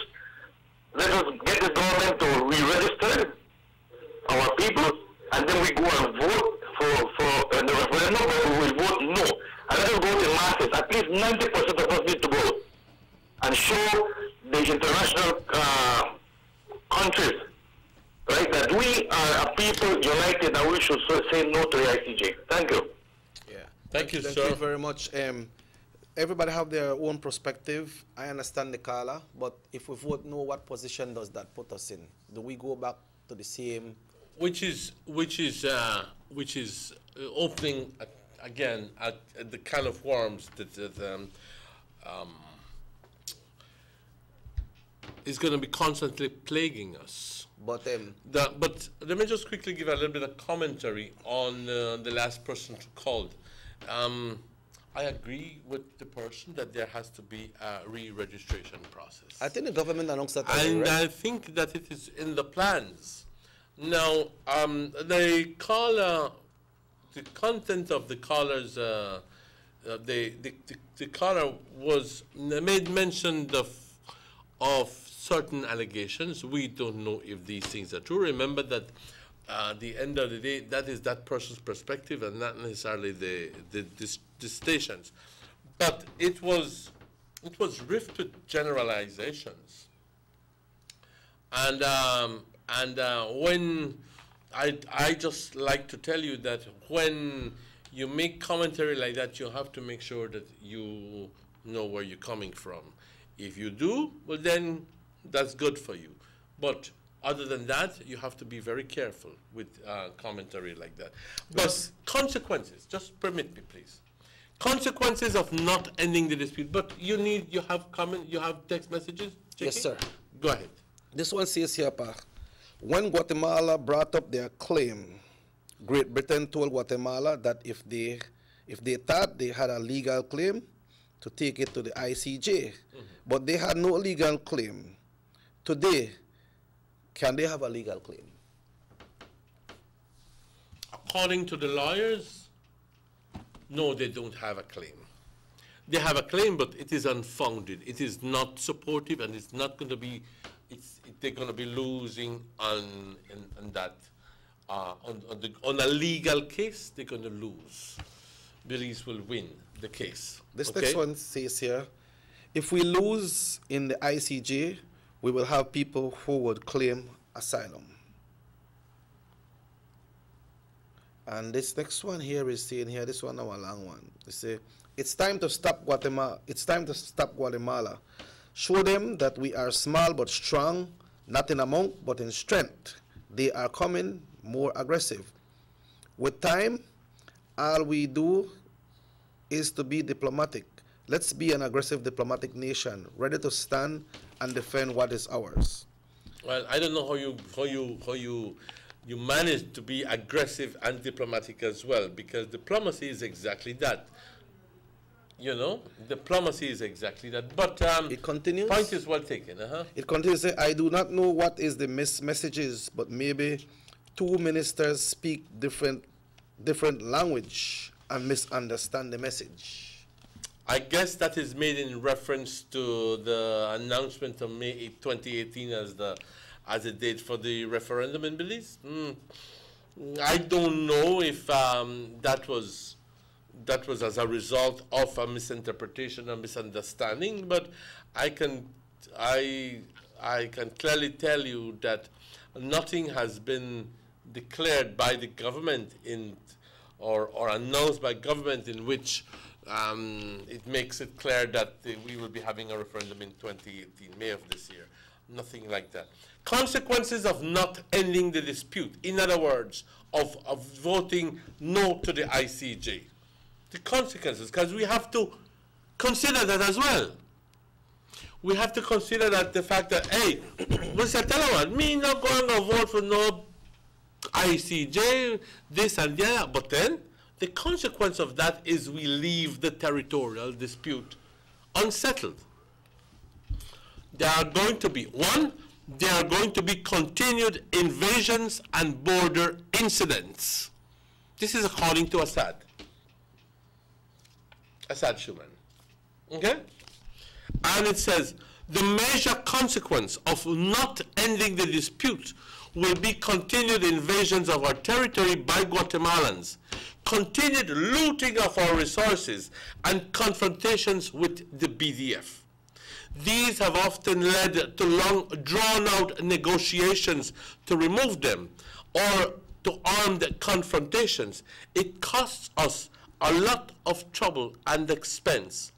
L: get the government to re-register our people, and then we go and vote for the referendum, but we will vote no. And let us go to masses. At least 90% of us need to go and show the international countries, right, that we are a people united and we should say no to the ICJ. Thank you.
K: Yeah.
B: Thank you, sir.
K: Thank you very much. Everybody have their own perspective. I understand the caller, but if we vote no, what position does that put us in? Do we go back to the same?
B: Which is opening again at the kind of worms that is going to be constantly plaguing us.
K: But
B: but let me just quickly give a little bit of commentary on the last person who called. I agree with the person that there has to be a re-registration process.
K: I think the government announced that.
B: And
K: right?
B: I think that it is in the plans. Now, the content of the caller's, the caller made mention of certain allegations. We don't know if these things are true. Remember that at the end of the day, that is that person's perspective and not necessarily the stations. But it was rife with generalizations. And when I just like to tell you that when you make commentary like that, you have to make sure that you know where you're coming from. If you do, well then that's good for you. But other than that, you have to be very careful with commentary like that. But consequences, just permit me, please. Consequences of not ending the dispute. But you have text messages? JK?
K: Yes, sir.
B: Go ahead.
K: This one says here, Pa, when Guatemala brought up their claim, Great Britain told Guatemala that if they thought they had a legal claim, to take it to the ICJ. But they had no legal claim. Today, can they have a legal claim?
B: According to the lawyers, no, they don't have a claim. They have a claim, but it is unfounded. It is not supportive, and it's not going to be. They're going to be losing on that. On a legal case, they're going to lose. Belize will win the case.
K: This next one says here, if we lose in the ICJ, we will have people who would claim asylum. And this next one here is saying here, this one a long one. They say, it's time to stop Guatemala. It's time to stop Guatemala. Show them that we are small but strong, not in amount but in strength. They are coming more aggressive. With time, all we do is to be diplomatic. Let's be an aggressive diplomatic nation, ready to stand and defend what is ours.
B: Well, I don't know how you manage to be aggressive and diplomatic as well, because diplomacy is exactly that. You know, diplomacy is exactly that. But
K: it continues.
B: Point is well taken.
K: It continues. I do not know what is the messages, but maybe two ministers speak different language and misunderstand the message.
B: I guess that is made in reference to the announcement of May 2018 as a date for the referendum in Belize. I don't know if that was as a result of a misinterpretation or misunderstanding, but I can clearly tell you that nothing has been declared by the government or announced by government in which it makes it clear that we will be having a referendum in 2018, May of this year. Nothing like that. Consequences of not ending the dispute. In other words, of voting no to the ICJ. The consequences, because we have to consider that as well. We have to consider that the fact that, hey, Mr. Telewan, me not going to vote for no ICJ, this and that, but then the consequence of that is we leave the territorial dispute unsettled. There are going to be, there are going to be continued invasions and border incidents. This is according to Assad Shuman. Okay? And it says, the major consequence of not ending the dispute will be continued invasions of our territory by Guatemalans, continued looting of our resources, and confrontations with the BDF. These have often led to long drawn-out negotiations to remove them, or to armed confrontations. It costs us a lot of trouble and expense.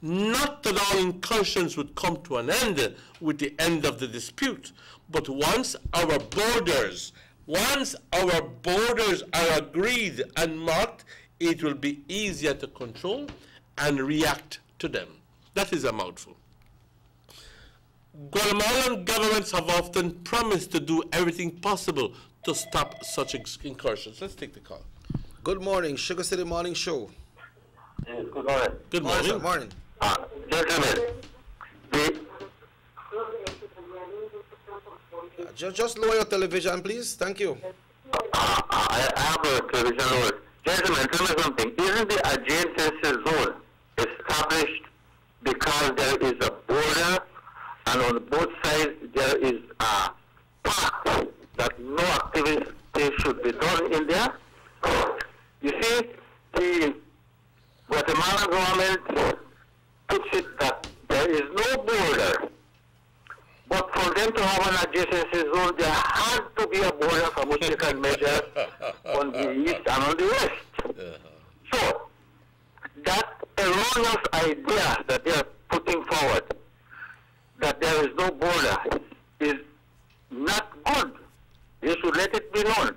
B: Not that all incursions would come to an end with the end of the dispute, but once our borders are agreed and marked, it will be easier to control and react to them. That is a mouthful. Guatemalan governments have often promised to do everything possible to stop such incursions. Let's take the call.
K: Good morning, Sugar City Morning Show.
L: Yes, good morning.
B: Good morning.
K: Good morning.
L: Gentlemen,
K: just lower your television, please. Thank you.
L: I have a television lower. Gentlemen, tell me something. Isn't the adjacency zone established because there is a border and on both sides there is a pact that no activity should be done in there? You see, the Guatemalan government puts it that there is no border. But for them to have an adjacency zone, there has to be a border from which they can measure on the east and on the west. So, that erroneous idea that they are putting forward, that there is no border, is not good. They should let it be known.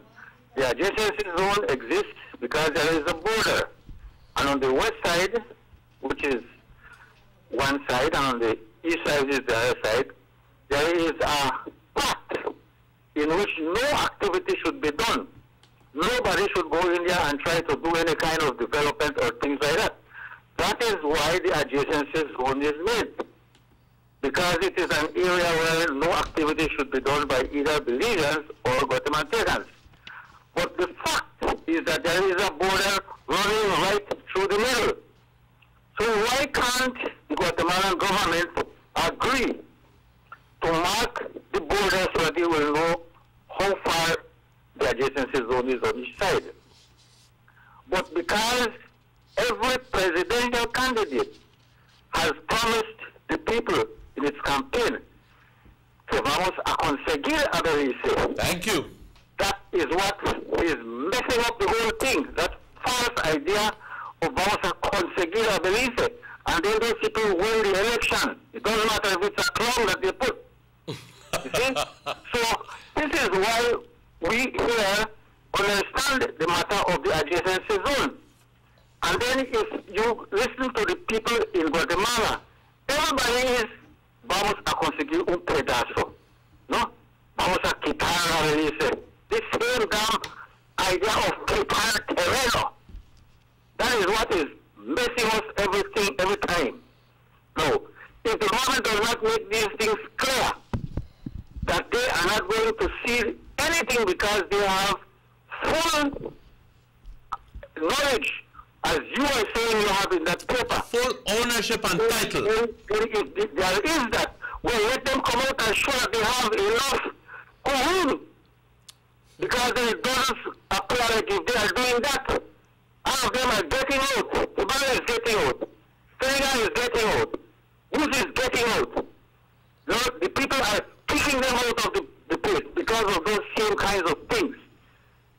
L: The adjacency zone exists because there is a border. And on the west side, which is one side, and on the east side is the other side, there is a pact in which no activity should be done. Nobody should go in there and try to do any kind of development or things like that. That is why the adjacency zone is made. Because it is an area where no activity should be done by either Belizeans or Guatemalans. But the fact is that there is a border running right through the middle. So why can't the Guatemalan government agree to mark the border so that they will know how far the adjacency zone is on each side? But because every presidential candidate has promised the people in its campaign que vamos a conseguir a Belize.
B: Thank you.
L: That is what is messing up the whole thing. That false idea of vamos a conseguir a Belize. And then those people win the election. It doesn't matter if it's a crown that they put. You see? So this is why we here understand the matter of the adjacency zone. And then if you listen listen to the people in Guatemala. Everybody is, vamos a conseguir un pedazo, ¿no? Vamos a quitar, dice. This same damn idea of quitar terreno. That is what is messing us everything every time. No, if the government does not make these things clear, that they are not going to see anything because they have full knowledge, as you are saying you have in that paper.
B: Full ownership and title.
L: If there is that, well, let them come out and show that they have enough cojones. Because it doesn't appear like if they are doing that, all of them are getting out. Uganda is getting out. Senegal is getting out. Who's is getting out? You know, the people are kicking them out of the place because of those same kinds of things.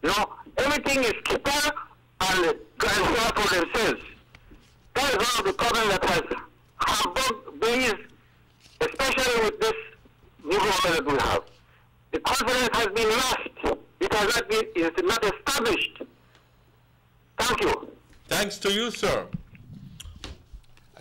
L: You know, everything is cheaper and fair for themselves. That is one of the problems that has hampered Belize, especially with this new government that we have. The confidence has been lost. It has not been, it is not established. Thank you.
B: Thanks to you, sir.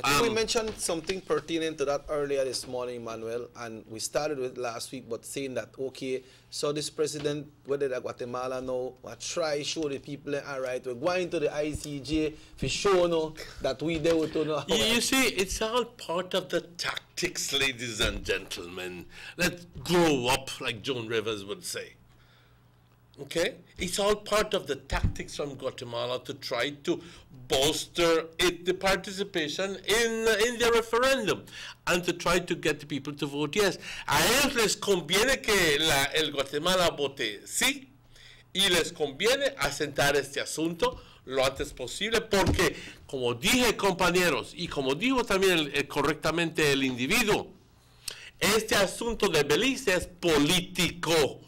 K: I think we mentioned something pertinent to that earlier this morning, Manuel, and we started with last week, but saying that, okay, so this president, whether the Guatemala now, will try show the people, all right, we're going to the ICJ for sure no, that we there to know.
B: You see, it's all part of the tactics, ladies and gentlemen. Let's grow up, like Joan Rivers would say. Okay? It's all part of the tactics from Guatemala to try to bolster the participation in the referendum and to try to get the people to vote yes. A ellos les conviene que el Guatemala vote sí y les conviene asentar este asunto lo antes posible porque, como dije, compañeros, y como dijo también correctamente el individuo, este asunto de Belice es político.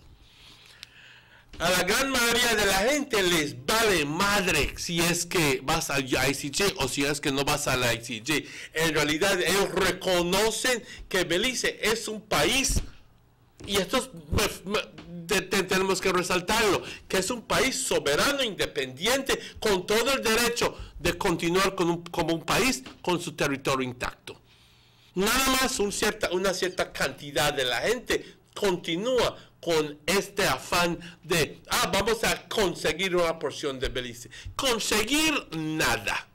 B: A la gran mayoría de la gente les vale madre si es que vas al ICJ o si es que no vas al ICJ. En realidad ellos reconocen que Belice es un país, y esto tenemos que resaltarlo, que es un país soberano, independiente, con todo el derecho de continuar como un país con su territorio intacto. Nada más una cierta cantidad de la gente continúa con este afán de, vamos a conseguir una porción de Belice. Conseguir nada.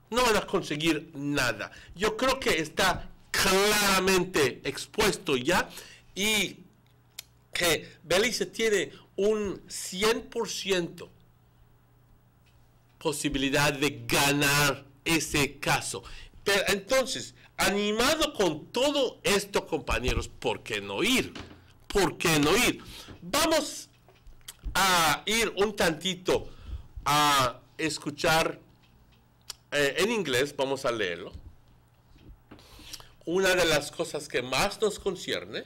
B: No van a conseguir nada. Yo creo que está claramente expuesto ya y que Belice tiene un 100% posibilidad de ganar ese caso. Pero entonces, animado con todo esto, compañeros, ¿por qué no ir? ¿Por qué no ir? Vamos a ir un tantito a escuchar en inglés, vamos a leerlo. Una de las cosas que más nos concierne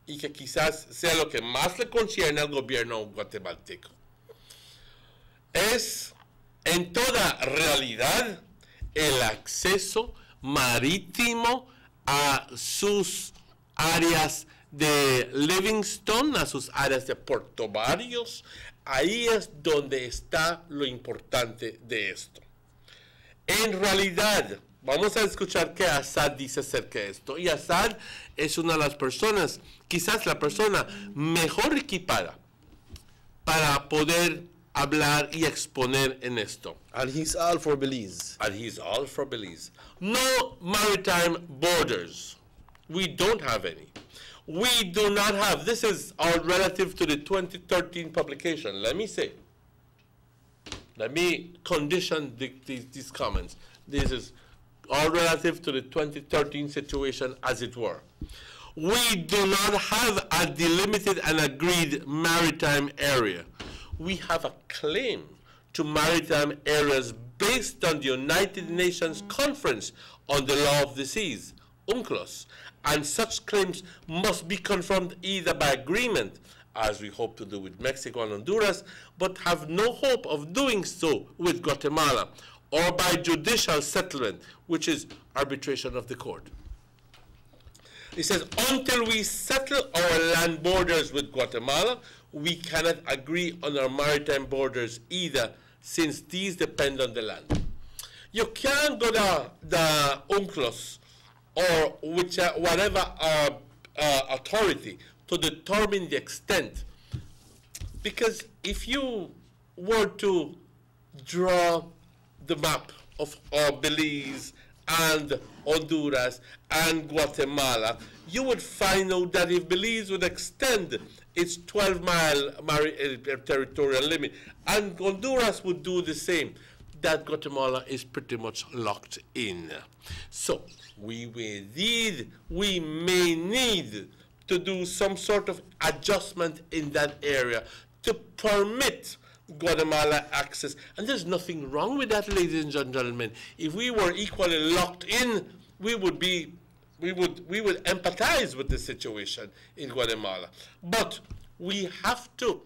B: y que quizás sea lo que más le concierne al gobierno guatemalteco es, en toda realidad, el acceso marítimo a sus áreas de Livingston, a sus áreas de Puerto Barrios. Ahí es donde está lo importante de esto. En realidad, vamos a escuchar qué Assad dice acerca de esto. Y Assad es una de las personas, quizás la persona mejor equipada para poder hablar y exponer en esto.
K: And he's all for Belize.
B: And he's all for Belize. No maritime borders. We don't have any. We do not have, this is all relative to the 2013 publication. Let me condition these comments. This is all relative to the 2013 situation, as it were. We do not have a delimited and agreed maritime area. We have a claim to maritime areas based on the United Nations Conference on the Law of the Seas, UNCLOS, and such claims must be confirmed either by agreement, as we hope to do with Mexico and Honduras, but have no hope of doing so with Guatemala, or by judicial settlement, which is arbitration of the court. It says, until we settle our land borders with Guatemala, we cannot agree on our maritime borders either, since these depend on the land. You can't go to the UNCLOS or whatever authority to determine the extent. Because if you were to draw the map of Belize and Honduras and Guatemala, you would find out that if Belize would extend its 12-mile territorial limit, and Honduras would do the same, that Guatemala is pretty much locked in. So we may need to do some sort of adjustment in that area to permit Guatemala access. And there's nothing wrong with that, ladies and gentlemen. If we were equally locked in, we would empathize with the situation in Guatemala. But we have to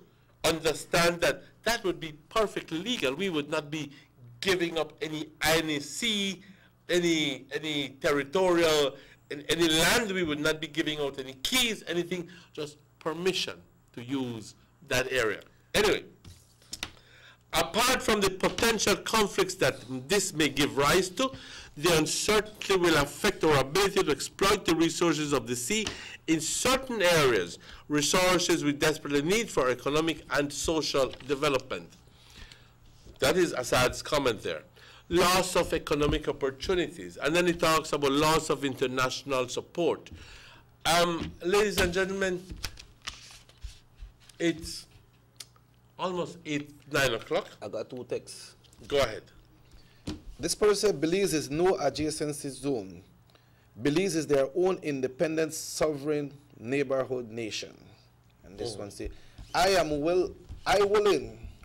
B: understand that that would be perfectly legal. We would not be giving up any sea, any territorial, any land. We would not be giving out any keys, anything, just permission to use that area. Anyway, apart from the potential conflicts that this may give rise to, the uncertainty will affect our ability to exploit the resources of the sea in certain areas, resources we desperately need for economic and social development. That is Assad's comment there. Loss of economic opportunities. And then he talks about loss of international support. Ladies and gentlemen, it's almost 9 o'clock.
K: I got 2 texts.
B: Go ahead.
K: This person said Belize is no adjacency zone. Belize is their own independent, sovereign neighborhood nation. And this one says, I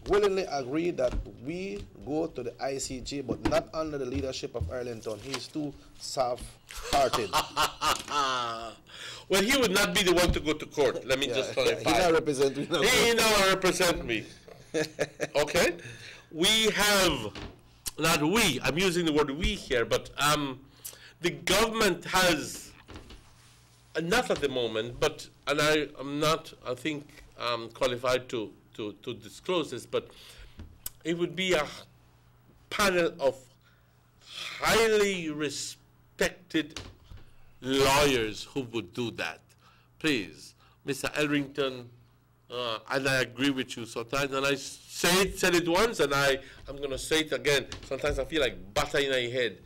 K: willingly agree that we go to the ICJ, but not under the leadership of Arlington. He is too soft-hearted.
B: Well, he would not be the one to go to court. Let me just clarify.
K: He not represent me.
B: He now represent me. Okay? We have, not we, I'm using the word we here, but the government has, not at the moment, but, and I'm not, I think, qualified to disclose this, but it would be a panel of highly respected lawyers who would do that. Please, Mr. Elrington, and I agree with you sometimes, and I said it once, and I'm going to say it again. Sometimes I feel like butter in my head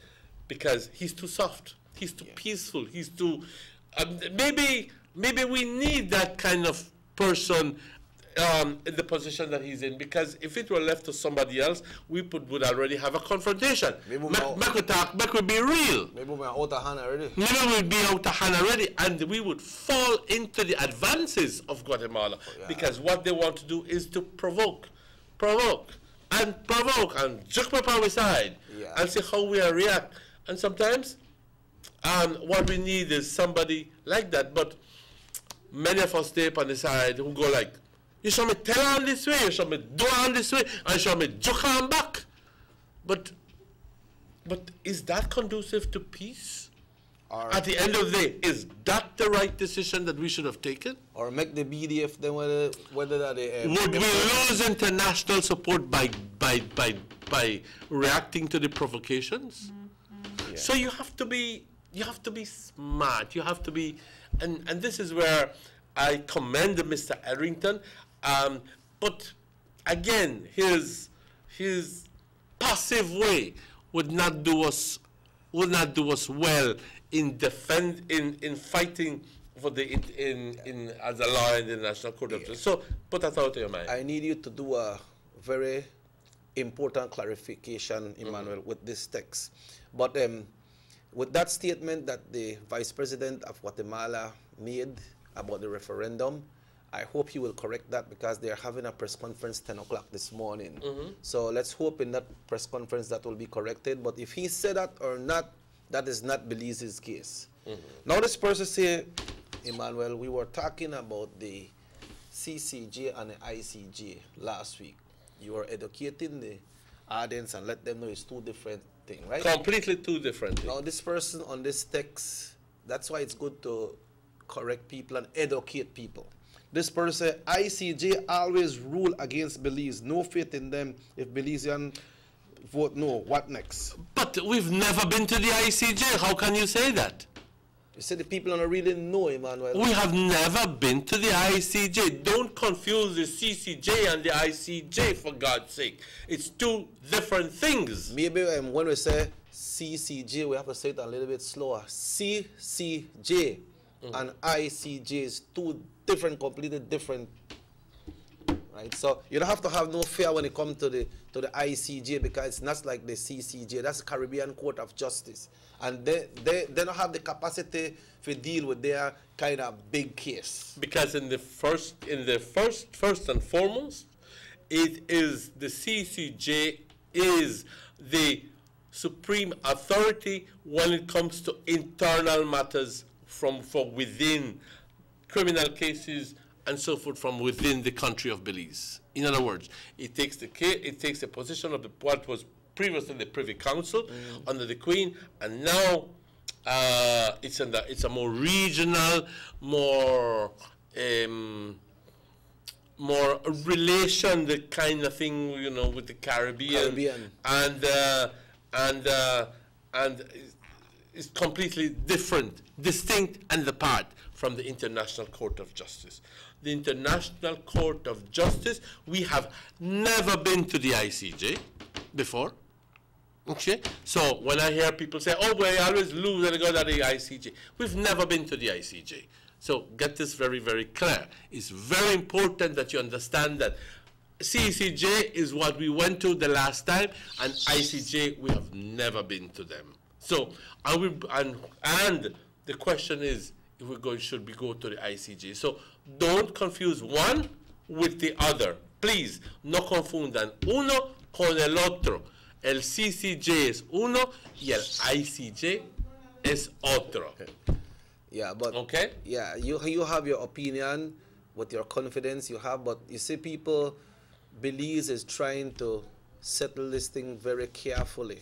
B: because he's too soft, he's too peaceful, he's too, maybe we need that kind of person in the position that he's in, because if it were left to somebody else, we would already have a confrontation. Maybe would be real.
K: Maybe we're out of hand already.
B: Maybe we'd be out of hand already, and we would fall into the advances of Guatemala, because what they want to do is to provoke, and jerk my power side, and see how we react. And sometimes, what we need is somebody like that. But many of us stay up on the side who go like, you show me tell on this way, you show me do on this way, and you show me joke on back. But is that conducive to peace? At the end of the day, is that the right decision that we should have taken?
K: Or make the BDF then whether that they
B: would we lose international support by reacting to the provocations? Yeah. So you have to be smart. You have to be, and this is where I commend Mr. Arrington. But again, his passive way would not do us well in fighting for as a lawyer in the National Court of Justice. So put that out of your mind.
K: I need you to do a very important clarification, Emmanuel, with this text. But with that statement that the Vice President of Guatemala made about the referendum, I hope he will correct that, because they are having a press conference 10 o'clock this morning. So let's hope in that press conference that will be corrected. But if he said that or not, that is not Belize's case. Now this person say, Emmanuel, we were talking about the CCJ and the ICJ last week. You were educating the audience and let them know it's 2 different things, right?
B: Completely 2 different things.
K: Now this person on this text, that's why it's good to correct people and educate people. This person said, ICJ always rule against Belize. No faith in them. If Belizean vote no. What next?
B: But we've never been to the ICJ. How can you say that?
K: You said the people don't really know, Emmanuel.
B: We have never been to the ICJ. Don't confuse the CCJ and the ICJ, for God's sake. It's two different things.
K: Maybe when we say CCJ, we have to say it a little bit slower. CCJ and ICJ is two different, completely different. Right? So you don't have to have no fear when it comes to the ICJ, because it's not like the CCJ. That's the Caribbean Court of Justice. And they don't have the capacity to deal with their kind of big case.
B: Because first and foremost, it is the CCJ is the supreme authority when it comes to internal matters from within criminal cases and so forth from within the country of Belize. In other words, it takes the position of what was previously the Privy Council under the Queen, and now it's a more regional, more relation, the kind of thing, you know, with the Caribbean. And it's completely different, distinct and apart from the International Court of Justice. The International Court of Justice, we have never been to the ICJ before. Okay? So when I hear people say, oh, we always lose and go to the ICJ, we've never been to the ICJ. So get this very, very clear. It's very important that you understand that CCJ is what we went to the last time, and ICJ, we have never been to them. So, and the question is, if should we go to the ICJ? So don't confuse one with the other. Please, no confundan uno con el otro. El CCJ es uno y el ICJ es otro.
K: Okay. Yeah, but
B: okay.
K: Yeah, you have your opinion with your confidence you have, but you see, people, Belize is trying to settle this thing very carefully,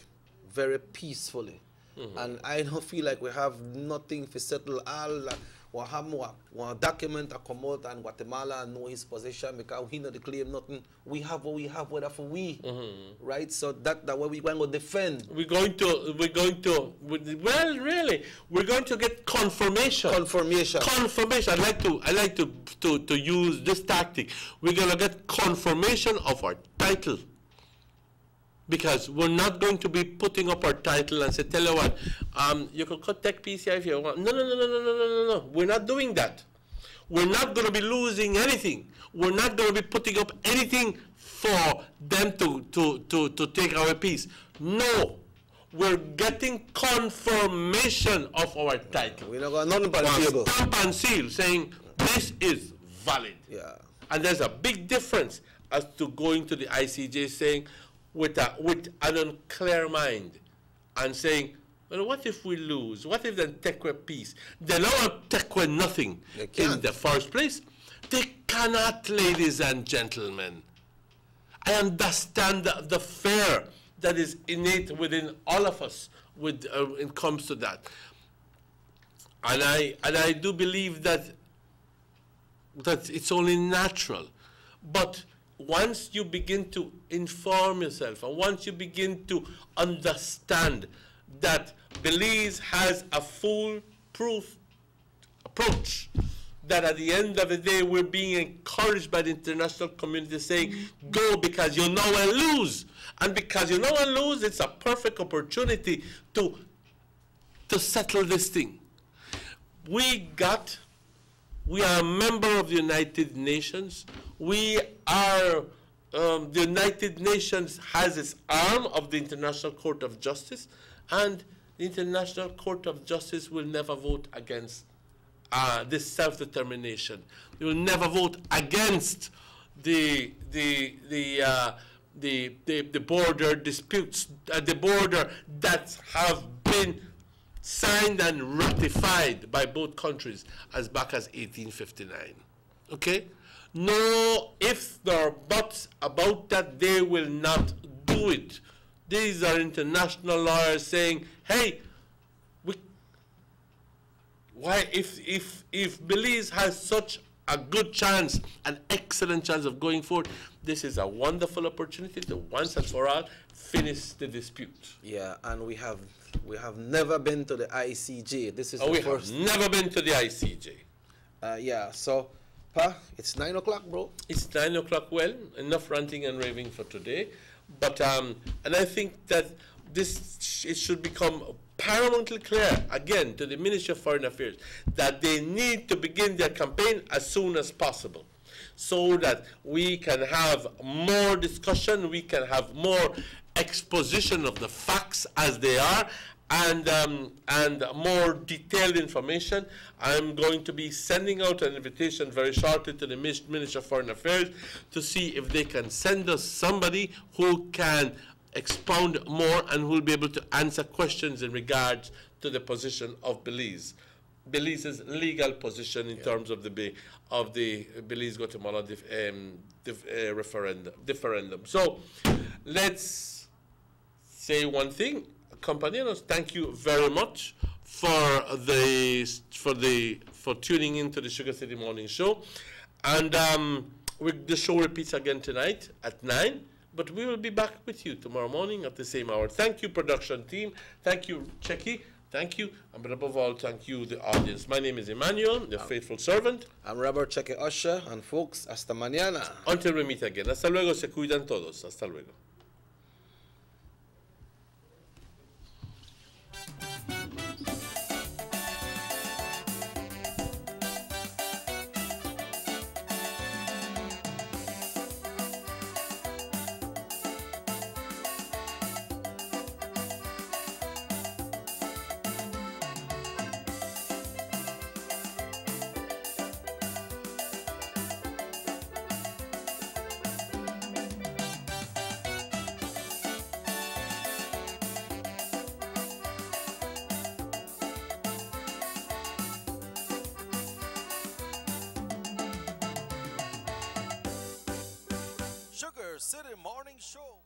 K: very peacefully. And I don't feel like we have nothing to settle. All we have one document to come out and Guatemala know his position, because he not claim nothing. We have what we have, whatever we, right? So that way we going to defend.
B: We're going to well, really, we're going to get confirmation.
K: Confirmation.
B: I like to use this tactic. We're going to get confirmation of our title. Because we're not going to be putting up our title and say, tell you what, you can contact PCI if you want. No. We're not doing that. We're not going to be losing anything. We're not going to be putting up anything for them to take our piece. No. We're getting confirmation of our title.
K: We're not going nothing but a table.
B: Stamp and seal saying this is valid.
K: Yeah.
B: And there's a big difference as to going to the ICJ saying, with an unclear mind, and saying, well, what if we lose? What if they take a peace? They don't take nothing in the first place. They cannot, ladies and gentlemen. I understand the fear that is innate within all of us when it comes to that. And I do believe that it's only natural. But once you begin to inform yourself, and once you begin to understand that Belize has a foolproof approach, that at the end of the day we're being encouraged by the international community saying, go because you know and lose. And because you know and lose, it's a perfect opportunity to settle this thing. We are a member of the United Nations. We are, the United Nations has its arm of the International Court of Justice, and the International Court of Justice will never vote against this self-determination. They will never vote against the border disputes, the border that have been signed and ratified by both countries as back as 1859. Okay? No ifs nor buts about that. They will not do it. These are international lawyers saying, hey, why if Belize has such a good chance, an excellent chance of going forward, this is a wonderful opportunity to once and for all finish the dispute.
K: Yeah, and we have never been to the ICJ. This is the
B: we
K: first.
B: have never been to the ICJ.
K: Yeah, so, Pa, it's 9 o'clock, bro.
B: It's 9 o'clock. Well, enough ranting and raving for today. But and I think that it should become paramountly clear again to the Ministry of Foreign Affairs that they need to begin their campaign as soon as possible, so that we can have more discussion, we can have more exposition of the facts as they are, and more detailed information. I'm going to be sending out an invitation very shortly to the Ministry of Foreign Affairs to see if they can send us somebody who can expound more and who will be able to answer questions in regards to the position of Belize's legal position in terms of the Belize-Guatemala referendum. So let's say one thing. Compañeros, thank you very much for tuning into the Sugar City Morning Show, and the show repeats again tonight at 9. But we will be back with you tomorrow morning at the same hour. Thank you, production team. Thank you, Checky. Thank you, and but above all, thank you, the audience. My name is Emmanuel, your faithful servant.
K: I'm Robert Checky Usher, and folks, hasta mañana.
B: Until we meet again. Hasta luego, se cuidan todos. Hasta luego.
C: Sugar City Morning Show.